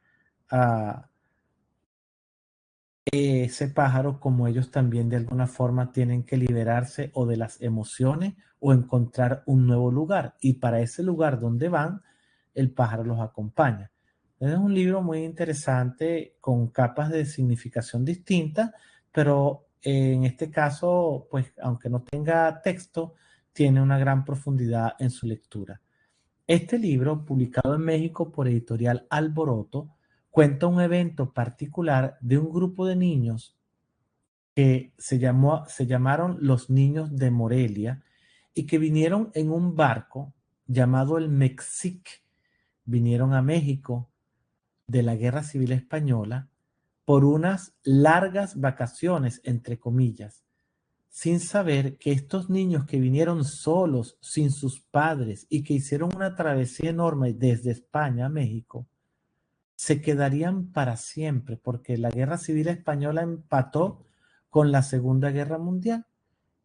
a ese pájaro, como ellos también de alguna forma tienen que liberarse o de las emociones o encontrar un nuevo lugar. Y para ese lugar donde van, el pájaro los acompaña. Es un libro muy interesante con capas de significación distintas, pero en este caso, pues aunque no tenga texto, tiene una gran profundidad en su lectura. Este libro, publicado en México por Editorial Alboroto, cuenta un evento particular de un grupo de niños que se llamaron los Niños de Morelia, y que vinieron en un barco llamado el Mexic. Vinieron a México de la Guerra Civil Española por unas largas vacaciones, entre comillas, sin saber que estos niños que vinieron solos, sin sus padres, y que hicieron una travesía enorme desde España a México, se quedarían para siempre, porque la Guerra Civil Española empató con la Segunda Guerra Mundial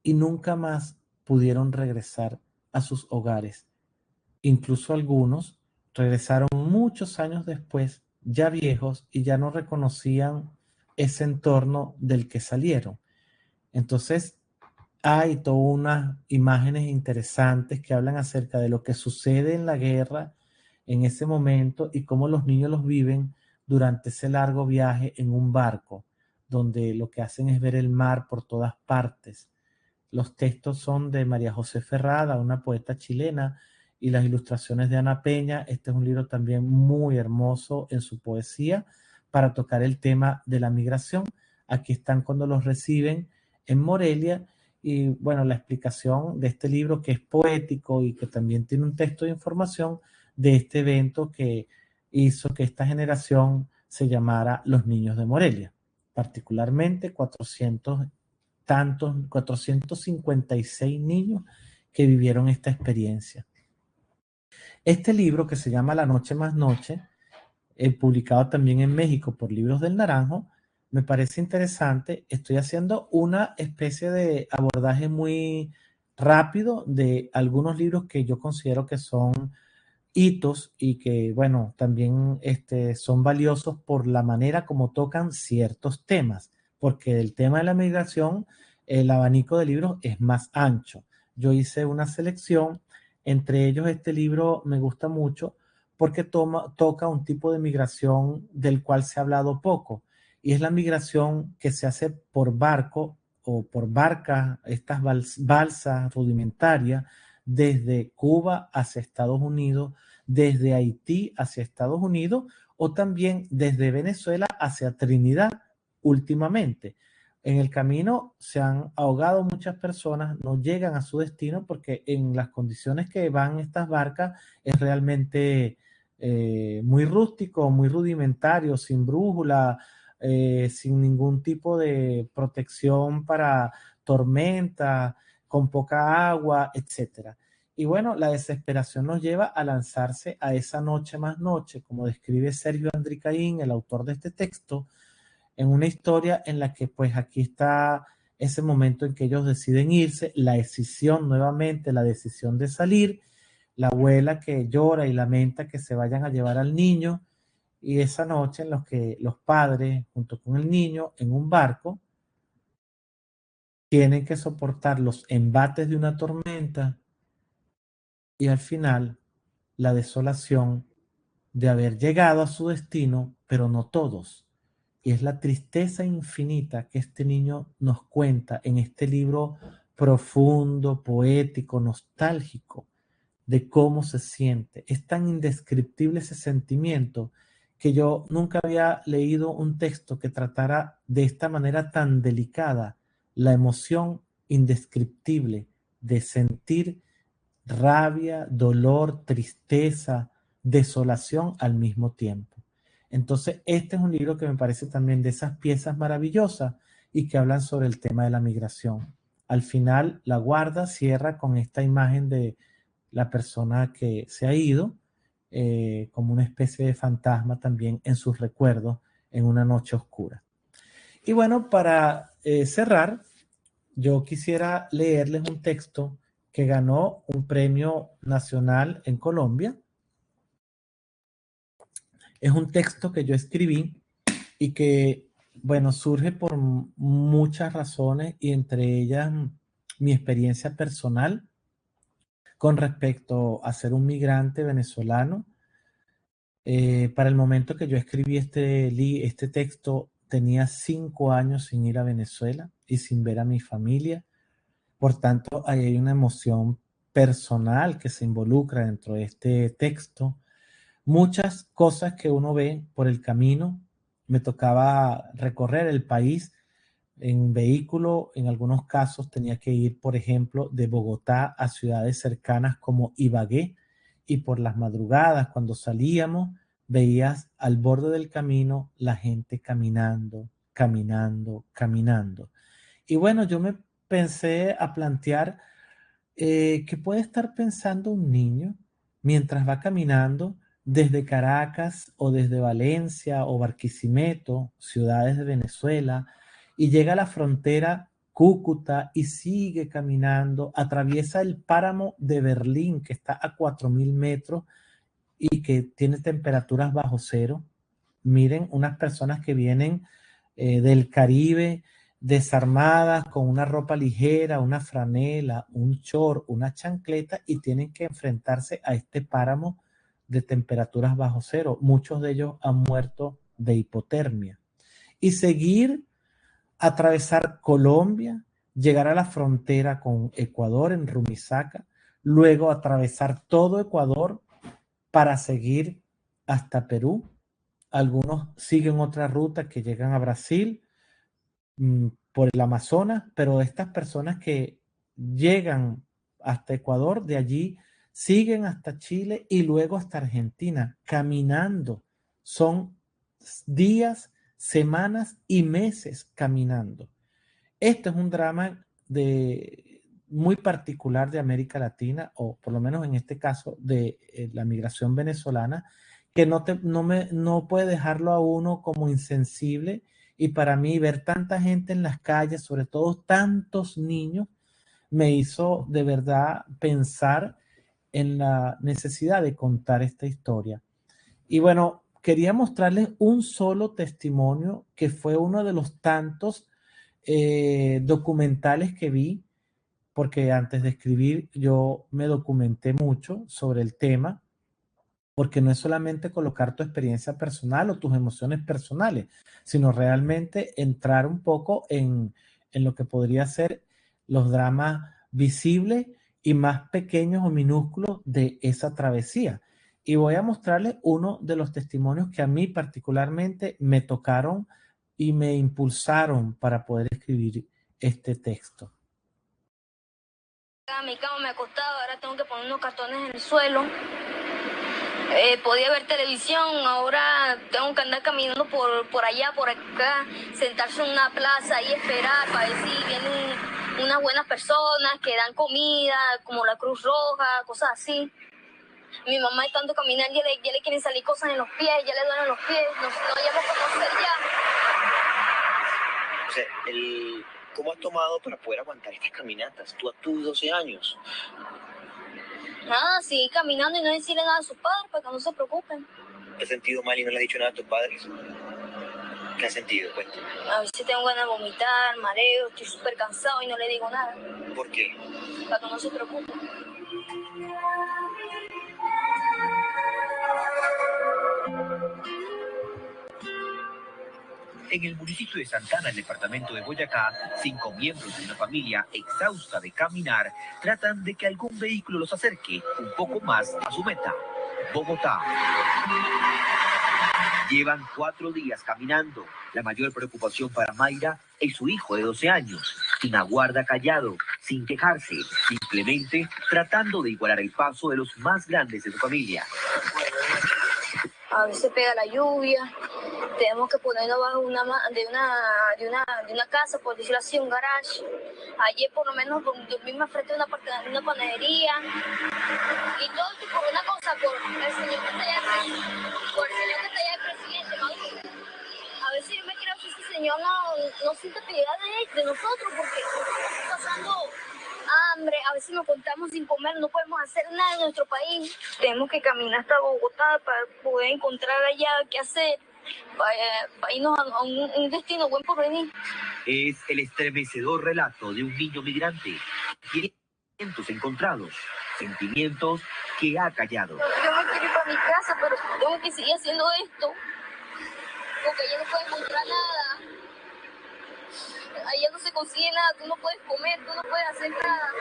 y nunca más pudieron regresar a sus hogares. Incluso algunos regresaron muchos años después, ya viejos, y ya no reconocían ese entorno del que salieron. Entonces, hay todas unas imágenes interesantes que hablan acerca de lo que sucede en la guerra en ese momento y cómo los niños los viven durante ese largo viaje en un barco, donde lo que hacen es ver el mar por todas partes. Los textos son de María José Ferrada, una poeta chilena, y las ilustraciones de Ana Peña. Este es un libro también muy hermoso en su poesía para tocar el tema de la migración. Aquí están cuando los reciben en Morelia. Y bueno, la explicación de este libro, que es poético y que también tiene un texto de información de este evento que hizo que esta generación se llamara Los Niños de Morelia. Particularmente 456 niños que vivieron esta experiencia. Este libro, que se llama La Noche más Noche, publicado también en México por Libros del Naranjo, me parece interesante. Estoy haciendo una especie de abordaje muy rápido de algunos libros que yo considero que son hitos y que, bueno, también son valiosos por la manera como tocan ciertos temas, porque el tema de la migración, el abanico de libros es más ancho. Yo hice una selección, entre ellos este libro me gusta mucho porque toca un tipo de migración del cual se ha hablado poco, y es la migración que se hace por barco o por barcas, estas balsas rudimentarias, desde Cuba hacia Estados Unidos, desde Haití hacia Estados Unidos, o también desde Venezuela hacia Trinidad últimamente. En el camino se han ahogado muchas personas, no llegan a su destino porque en las condiciones que van estas barcas es realmente muy rústico, muy rudimentario, sin brújula, sin ningún tipo de protección para tormenta, con poca agua, etc. Y bueno, la desesperación nos lleva a lanzarse a esa noche más noche, como describe Sergio Andricaín, el autor de este texto, en una historia en la que pues aquí está ese momento en que ellos deciden irse, la decisión nuevamente, la decisión de salir, la abuela que llora y lamenta que se vayan a llevar al niño, y esa noche en la que los padres, junto con el niño, en un barco, tienen que soportar los embates de una tormenta y al final la desolación de haber llegado a su destino, pero no todos. Y es la tristeza infinita que este niño nos cuenta en este libro profundo, poético, nostálgico, de cómo se siente. Es tan indescriptible ese sentimiento que yo nunca había leído un texto que tratara de esta manera tan delicada la emoción indescriptible de sentir rabia, dolor, tristeza, desolación al mismo tiempo. Entonces, este es un libro que me parece también de esas piezas maravillosas y que hablan sobre el tema de la migración. Al final, la guarda cierra con esta imagen de la persona que se ha ido, como una especie de fantasma también en sus recuerdos en una noche oscura. Y bueno, para cerrar, yo quisiera leerles un texto que ganó un premio nacional en Colombia. Es un texto que yo escribí y que, bueno, surge por muchas razones y entre ellas mi experiencia personal con respecto a ser un migrante venezolano. Para el momento que yo escribí este texto, tenía 5 años sin ir a Venezuela y sin ver a mi familia. Por tanto, ahí hay una emoción personal que se involucra dentro de este texto. Muchas cosas que uno ve por el camino. Me tocaba recorrer el país en vehículo. En algunos casos tenía que ir, por ejemplo, de Bogotá a ciudades cercanas como Ibagué. Y por las madrugadas, cuando salíamos, veías al borde del camino la gente caminando, caminando, caminando. Y bueno, yo me pensé a plantear qué puede estar pensando un niño mientras va caminando desde Caracas o desde Valencia o Barquisimeto, ciudades de Venezuela, y llega a la frontera Cúcuta y sigue caminando, atraviesa el páramo de Berlín que está a 4.000 metros y que tiene temperaturas bajo cero. Miren, unas personas que vienen del Caribe desarmadas con una ropa ligera, una franela, un short, una chancleta y tienen que enfrentarse a este páramo de temperaturas bajo cero. Muchos de ellos han muerto de hipotermia. Y seguir, atravesar Colombia, llegar a la frontera con Ecuador en Rumisaca, luego atravesar todo Ecuador para seguir hasta Perú. Algunos siguen otra ruta que llegan a Brasil por el Amazonas, pero estas personas que llegan hasta Ecuador, de allí siguen hasta Chile y luego hasta Argentina, caminando. Son días, semanas y meses caminando. Esto es un drama muy particular de América Latina, o por lo menos en este caso de la migración venezolana, que no puede dejarlo a uno como insensible. Y para mí ver tanta gente en las calles, sobre todo tantos niños, me hizo de verdad pensar en la necesidad de contar esta historia. Y bueno, quería mostrarles un solo testimonio que fue uno de los tantos documentales que vi, porque antes de escribir yo me documenté mucho sobre el tema, porque no es solamente colocar tu experiencia personal o tus emociones personales, sino realmente entrar un poco en lo que podría ser los dramas visibles y más pequeños o minúsculos de esa travesía. Y voy a mostrarles uno de los testimonios que a mí particularmente me tocaron y me impulsaron para poder escribir este texto. Mi cama me acostaba, ahora tengo que poner unos cartones en el suelo. podía ver televisión, ahora tengo que andar caminando por allá, por acá, sentarse en una plaza y esperar para ver si vienen unas buenas personas que dan comida, como la Cruz Roja, cosas así. Mi mamá de tanto caminar ya le quieren salir cosas en los pies, ya le duelen los pies, no ya me conocer ya. O sea, ¿cómo has tomado para poder aguantar estas caminatas? Tú a tus 12 años. Nada, seguir caminando y no decirle nada a sus padres para que no se preocupen. ¿Te has sentido mal y no le has dicho nada a tus padres? ¿Qué has sentido? Cuéntame. A veces tengo ganas de vomitar, mareo, estoy súper cansado y no le digo nada. ¿Por qué? Para que no se preocupen. En el municipio de Santana, el departamento de Boyacá, 5 miembros de una familia exhausta de caminar tratan de que algún vehículo los acerque un poco más a su meta, Bogotá. Llevan 4 días caminando. La mayor preocupación para Mayra es su hijo de 12 años, quien aguarda callado, sin quejarse, simplemente tratando de igualar el paso de los más grandes de su familia. A veces pega la lluvia, tenemos que ponernos abajo de una casa, por decirlo así, un garage. Ayer por lo menos dormimos frente a una panadería. Y todo esto por una cosa, por el señor que está allá, el presidente Maduro. A veces yo me creo que ese señor no siente piedad de nosotros, porque estamos pasando hambre, a veces nos contamos sin comer, no podemos hacer nada en nuestro país. Tenemos que caminar hasta Bogotá para poder encontrar allá qué hacer, para irnos a un destino buen por venir. Es el estremecedor relato de un niño migrante. Sentimientos encontrados, sentimientos que ha callado. Yo me quiero ir para mi casa, pero tengo que seguir haciendo esto, porque allá no puedo encontrar nada. Allá no se consigue nada, tú no puedes comer, tú no puedes hacer nada.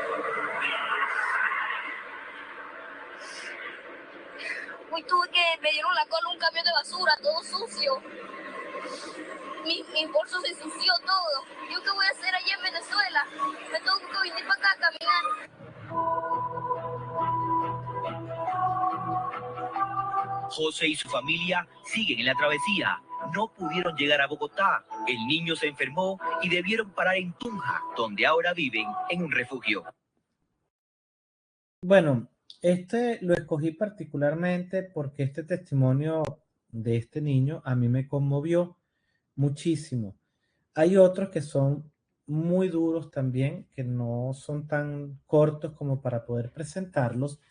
Hoy tuve que, me dieron la cola un camión de basura, todo sucio. Mi bolso se ensució todo. ¿Yo qué voy a hacer allá en Venezuela? Me tengo que venir para acá a caminar. José y su familia siguen en la travesía. No pudieron llegar a Bogotá. El niño se enfermó y debieron parar en Tunja, donde ahora viven en un refugio. Bueno, este lo escogí particularmente porque este testimonio de este niño a mí me conmovió muchísimo. Hay otros que son muy duros también, que no son tan cortos como para poder presentarlos.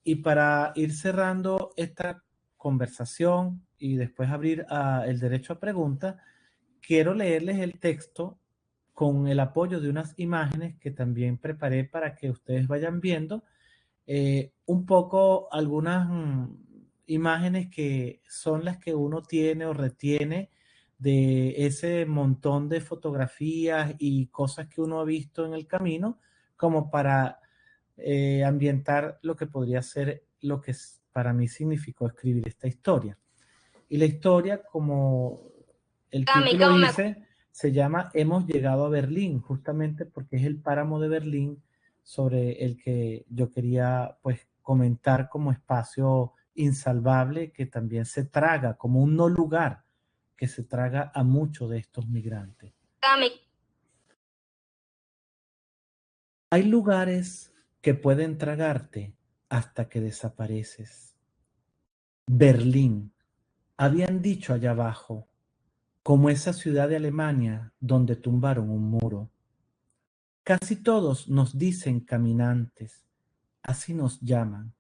Y para ir cerrando esta conversación y después abrir el derecho a pregunta, quiero leerles el texto con el apoyo de unas imágenes que también preparé para que ustedes vayan viendo un poco algunas imágenes que son las que uno tiene o retiene de ese montón de fotografías y cosas que uno ha visto en el camino, como para ambientar lo que podría ser lo que para mí significó escribir esta historia. Y la historia, como el título dice, se llama Hemos llegado a Berlín, justamente porque es el páramo de Berlín sobre el que yo quería pues comentar como espacio insalvable que también se traga, como un no lugar que se traga a muchos de estos migrantes. Hay lugares que pueden tragarte hasta que desapareces. Berlín, habían dicho allá abajo, como esa ciudad de Alemania donde tumbaron un muro. Casi todos nos dicen caminantes, así nos llaman.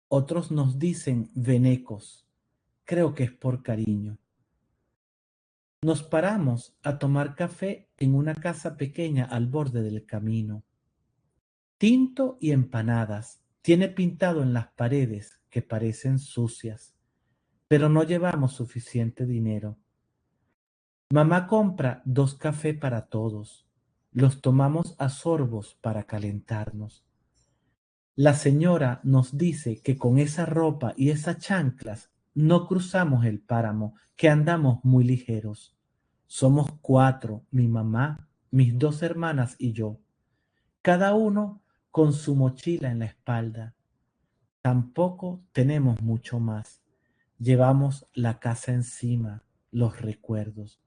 Otros nos dicen venecos, creo que es por cariño. Nos paramos a tomar café en una casa pequeña al borde del camino. Tinto y empanadas tiene pintado en las paredes que parecen sucias, pero no llevamos suficiente dinero. Mamá compra 2 cafés para todos. Los tomamos a sorbos para calentarnos. La señora nos dice que con esa ropa y esas chanclas no cruzamos el páramo, que andamos muy ligeros. Somos 4, mi mamá, mis 2 hermanas y yo, cada uno con su mochila en la espalda. Tampoco tenemos mucho más. Llevamos la casa encima, los recuerdos.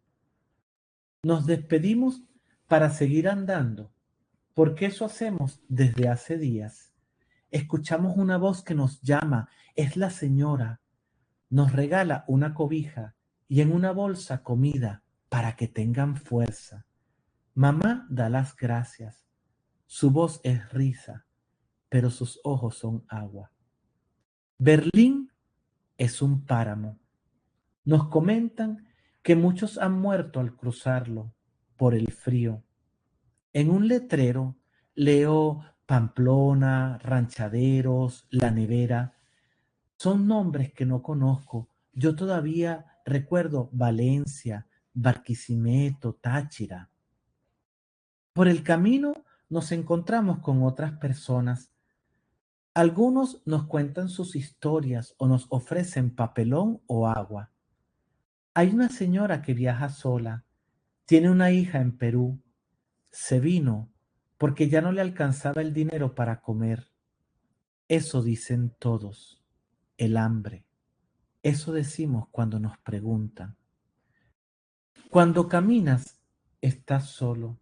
Nos despedimos para seguir andando, porque eso hacemos desde hace días. Escuchamos una voz que nos llama, es la señora. Nos regala una cobija y en una bolsa comida para que tengan fuerza. Mamá da las gracias. Su voz es risa, pero sus ojos son agua. Berlín es un páramo. Nos comentan que muchos han muerto al cruzarlo por el frío. En un letrero leo Pamplona, Ranchaderos, La Nevera. Son nombres que no conozco. Yo todavía recuerdo Valencia, Barquisimeto, Táchira. Por el camino nos encontramos con otras personas. Algunos nos cuentan sus historias o nos ofrecen papelón o agua. Hay una señora que viaja sola, tiene una hija en Perú. Se vino porque ya no le alcanzaba el dinero para comer. Eso dicen todos, el hambre. Eso decimos cuando nos preguntan. Cuando caminas, estás solo.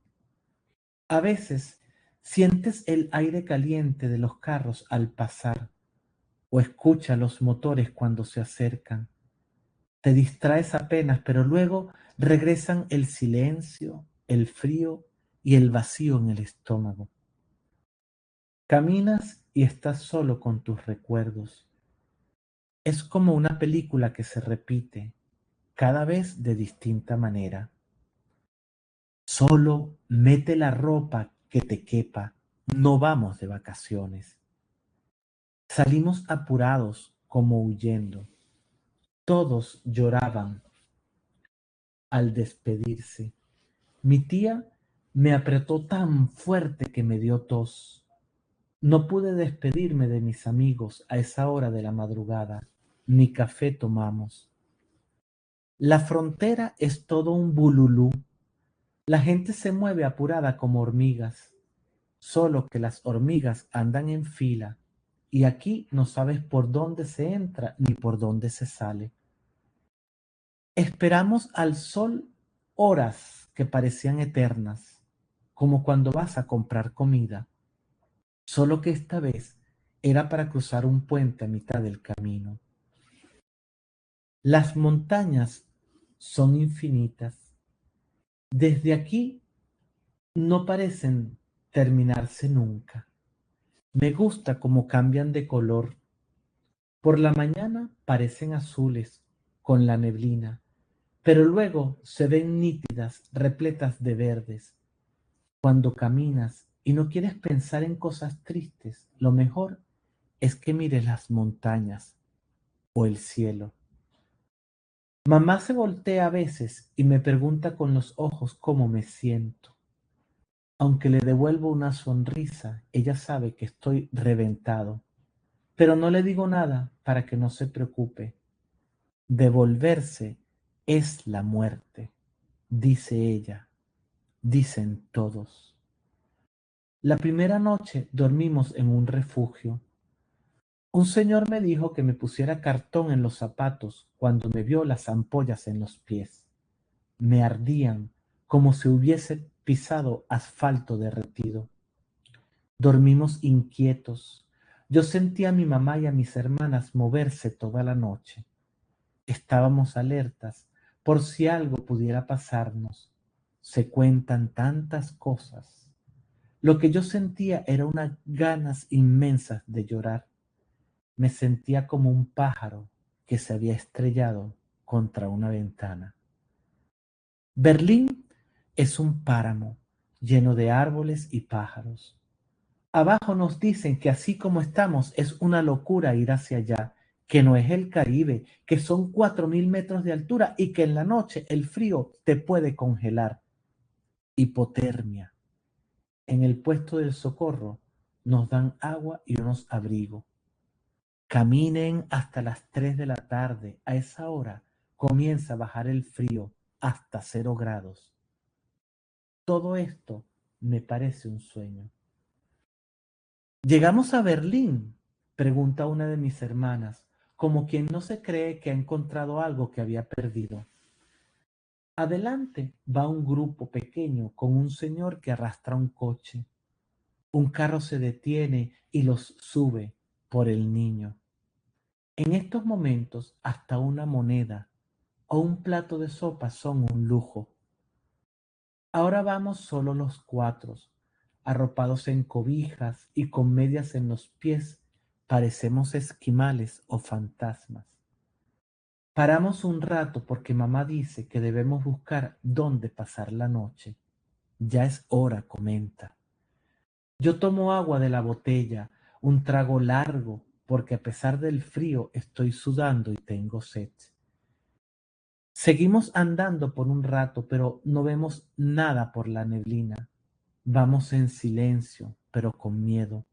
A veces sientes el aire caliente de los carros al pasar o escuchas los motores cuando se acercan. Te distraes apenas, pero luego regresan el silencio, el frío y el vacío en el estómago. Caminas y estás solo con tus recuerdos. Es como una película que se repite, cada vez de distinta manera. Solo mete la ropa que te quepa, no vamos de vacaciones. Salimos apurados como huyendo. Todos lloraban al despedirse. Mi tía me apretó tan fuerte que me dio tos. No pude despedirme de mis amigos a esa hora de la madrugada, ni café tomamos. La frontera es todo un bululú. La gente se mueve apurada como hormigas, solo que las hormigas andan en fila y aquí no sabes por dónde se entra ni por dónde se sale. Esperamos al sol horas que parecían eternas, como cuando vas a comprar comida, solo que esta vez era para cruzar un puente a mitad del camino. Las montañas son infinitas. Desde aquí no parecen terminarse nunca. Me gusta cómo cambian de color. Por la mañana parecen azules con la neblina, pero luego se ven nítidas, repletas de verdes. Cuando caminas y no quieres pensar en cosas tristes, lo mejor es que mires las montañas o el cielo. Mamá se voltea a veces y me pregunta con los ojos cómo me siento. Aunque le devuelvo una sonrisa, ella sabe que estoy reventado, pero no le digo nada para que no se preocupe. Devolverse es la muerte, dice ella, dicen todos. La primera noche dormimos en un refugio. Un señor me dijo que me pusiera cartón en los zapatos cuando me vio las ampollas en los pies. Me ardían como si hubiese pisado asfalto derretido. Dormimos inquietos. Yo sentía a mi mamá y a mis hermanas moverse toda la noche. Estábamos alertas por si algo pudiera pasarnos. Se cuentan tantas cosas. Lo que yo sentía era unas ganas inmensas de llorar. Me sentía como un pájaro que se había estrellado contra una ventana. Berlín es un páramo lleno de árboles y pájaros. Abajo nos dicen que así como estamos es una locura ir hacia allá, que no es el Caribe, que son 4.000 metros de altura y que en la noche el frío te puede congelar. Hipotermia. En el puesto del Socorro nos dan agua y unos abrigos. Caminen hasta las 3 de la tarde. A esa hora comienza a bajar el frío hasta 0 grados. Todo esto me parece un sueño. Llegamos a Berlín pregunta una de mis hermanas, como quien no se cree que ha encontrado algo que había perdido. Adelante va un grupo pequeño con un señor que arrastra un coche. Un carro se detiene y los sube por el niño. En estos momentos, hasta una moneda o un plato de sopa son un lujo. Ahora vamos solo los cuatro, arropados en cobijas y con medias en los pies, parecemos esquimales o fantasmas. Paramos un rato porque mamá dice que debemos buscar dónde pasar la noche. Ya es hora, comenta. Yo tomo agua de la botella, un trago largo, porque a pesar del frío estoy sudando y tengo sed. Seguimos andando por un rato, pero no vemos nada por la neblina. Vamos en silencio, pero con miedo.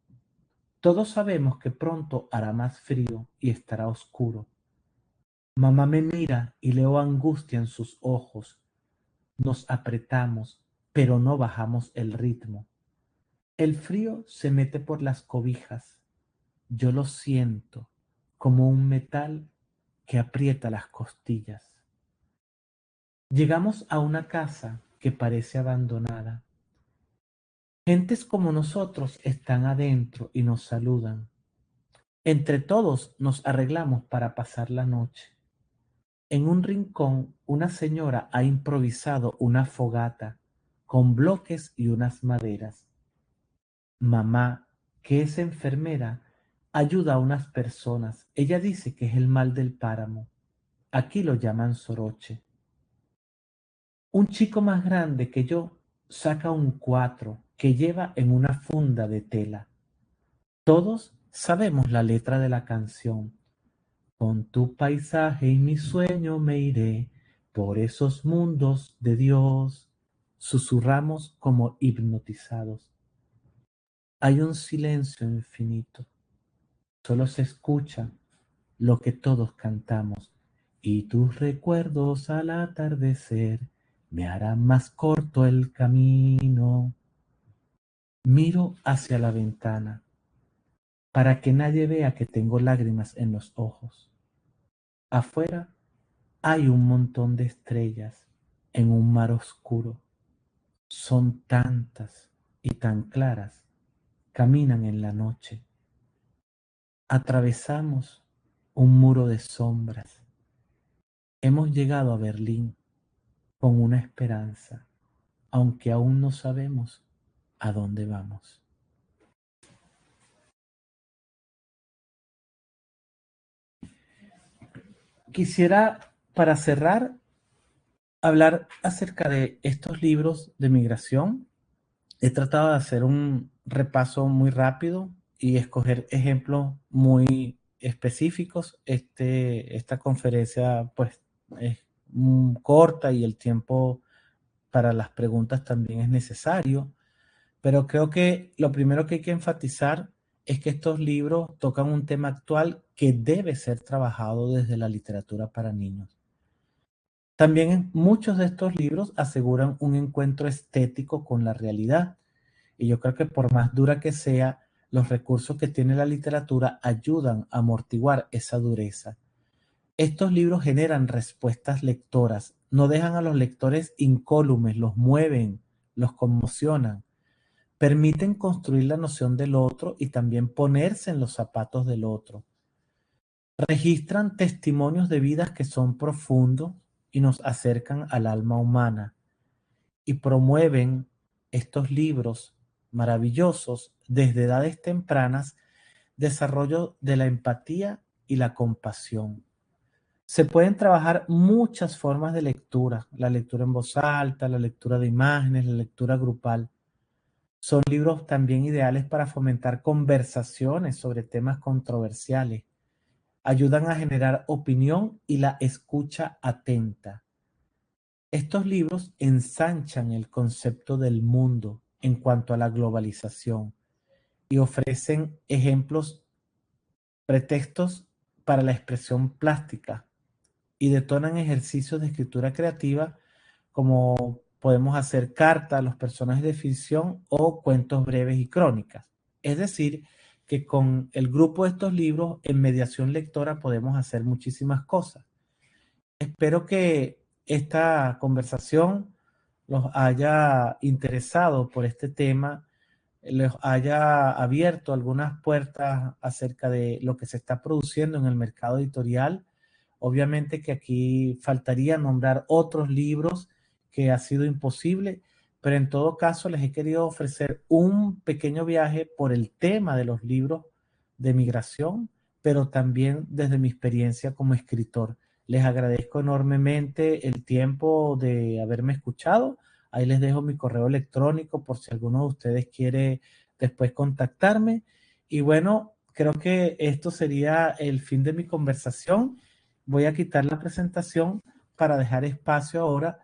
Todos sabemos que pronto hará más frío y estará oscuro. Mamá me mira y leo angustia en sus ojos. Nos apretamos, pero no bajamos el ritmo. El frío se mete por las cobijas. Yo lo siento como un metal que aprieta las costillas. Llegamos a una casa que parece abandonada. Gentes como nosotros están adentro y nos saludan. Entre todos nos arreglamos para pasar la noche. En un rincón, una señora ha improvisado una fogata con bloques y unas maderas. Mamá, que es enfermera, ayuda a unas personas. Ella dice que es el mal del páramo. Aquí lo llaman soroche. Un chico más grande que yo saca un 4 que lleva en una funda de tela. Todos sabemos la letra de la canción. Con tu paisaje y mi sueño me iré por esos mundos de Dios. Susurramos como hipnotizados. Hay un silencio infinito. Solo se escucha lo que todos cantamos. Y tus recuerdos al atardecer me harán más corto el camino. Miro hacia la ventana para que nadie vea que tengo lágrimas en los ojos. Afuera hay un montón de estrellas en un mar oscuro. Son tantas y tan claras, caminan en la noche. Atravesamos un muro de sombras. Hemos llegado a Berlín con una esperanza, aunque aún no sabemos a dónde vamos. Quisiera, para cerrar, hablar acerca de estos libros de migración. He tratado de hacer un repaso muy rápido y escoger ejemplos muy específicos. Esta conferencia pues es corta y el tiempo para las preguntas también es necesario, pero creo que lo primero que hay que enfatizar es que estos libros tocan un tema actual que debe ser trabajado desde la literatura para niños. También muchos de estos libros aseguran un encuentro estético con la realidad, y yo creo que por más dura que sea, los recursos que tiene la literatura ayudan a amortiguar esa dureza. Estos libros generan respuestas lectoras, no dejan a los lectores incólumes, los mueven, los conmocionan, permiten construir la noción del otro y también ponerse en los zapatos del otro. Registran testimonios de vidas que son profundos y nos acercan al alma humana, y promueven estos libros maravillosos desde edades tempranas desarrollo de la empatía y la compasión. Se pueden trabajar muchas formas de lectura, la lectura en voz alta, la lectura de imágenes, la lectura grupal. Son libros también ideales para fomentar conversaciones sobre temas controversiales. Ayudan a generar opinión y la escucha atenta. Estos libros ensanchan el concepto del mundo en cuanto a la globalización y ofrecen ejemplos, pretextos para la expresión plástica, y detonan ejercicios de escritura creativa como podemos hacer cartas a los personajes de ficción o cuentos breves y crónicas. Es decir, que con el grupo de estos libros en Mediación Lectora podemos hacer muchísimas cosas. Espero que esta conversación los haya interesado por este tema, les haya abierto algunas puertas acerca de lo que se está produciendo en el mercado editorial. Obviamente que aquí faltaría nombrar otros libros que ha sido imposible, pero en todo caso les he querido ofrecer un pequeño viaje por el tema de los libros de migración, pero también desde mi experiencia como escritor. Les agradezco enormemente el tiempo de haberme escuchado. Ahí les dejo mi correo electrónico por si alguno de ustedes quiere después contactarme. Y bueno, creo que esto sería el fin de mi conversación. Voy a quitar la presentación para dejar espacio ahora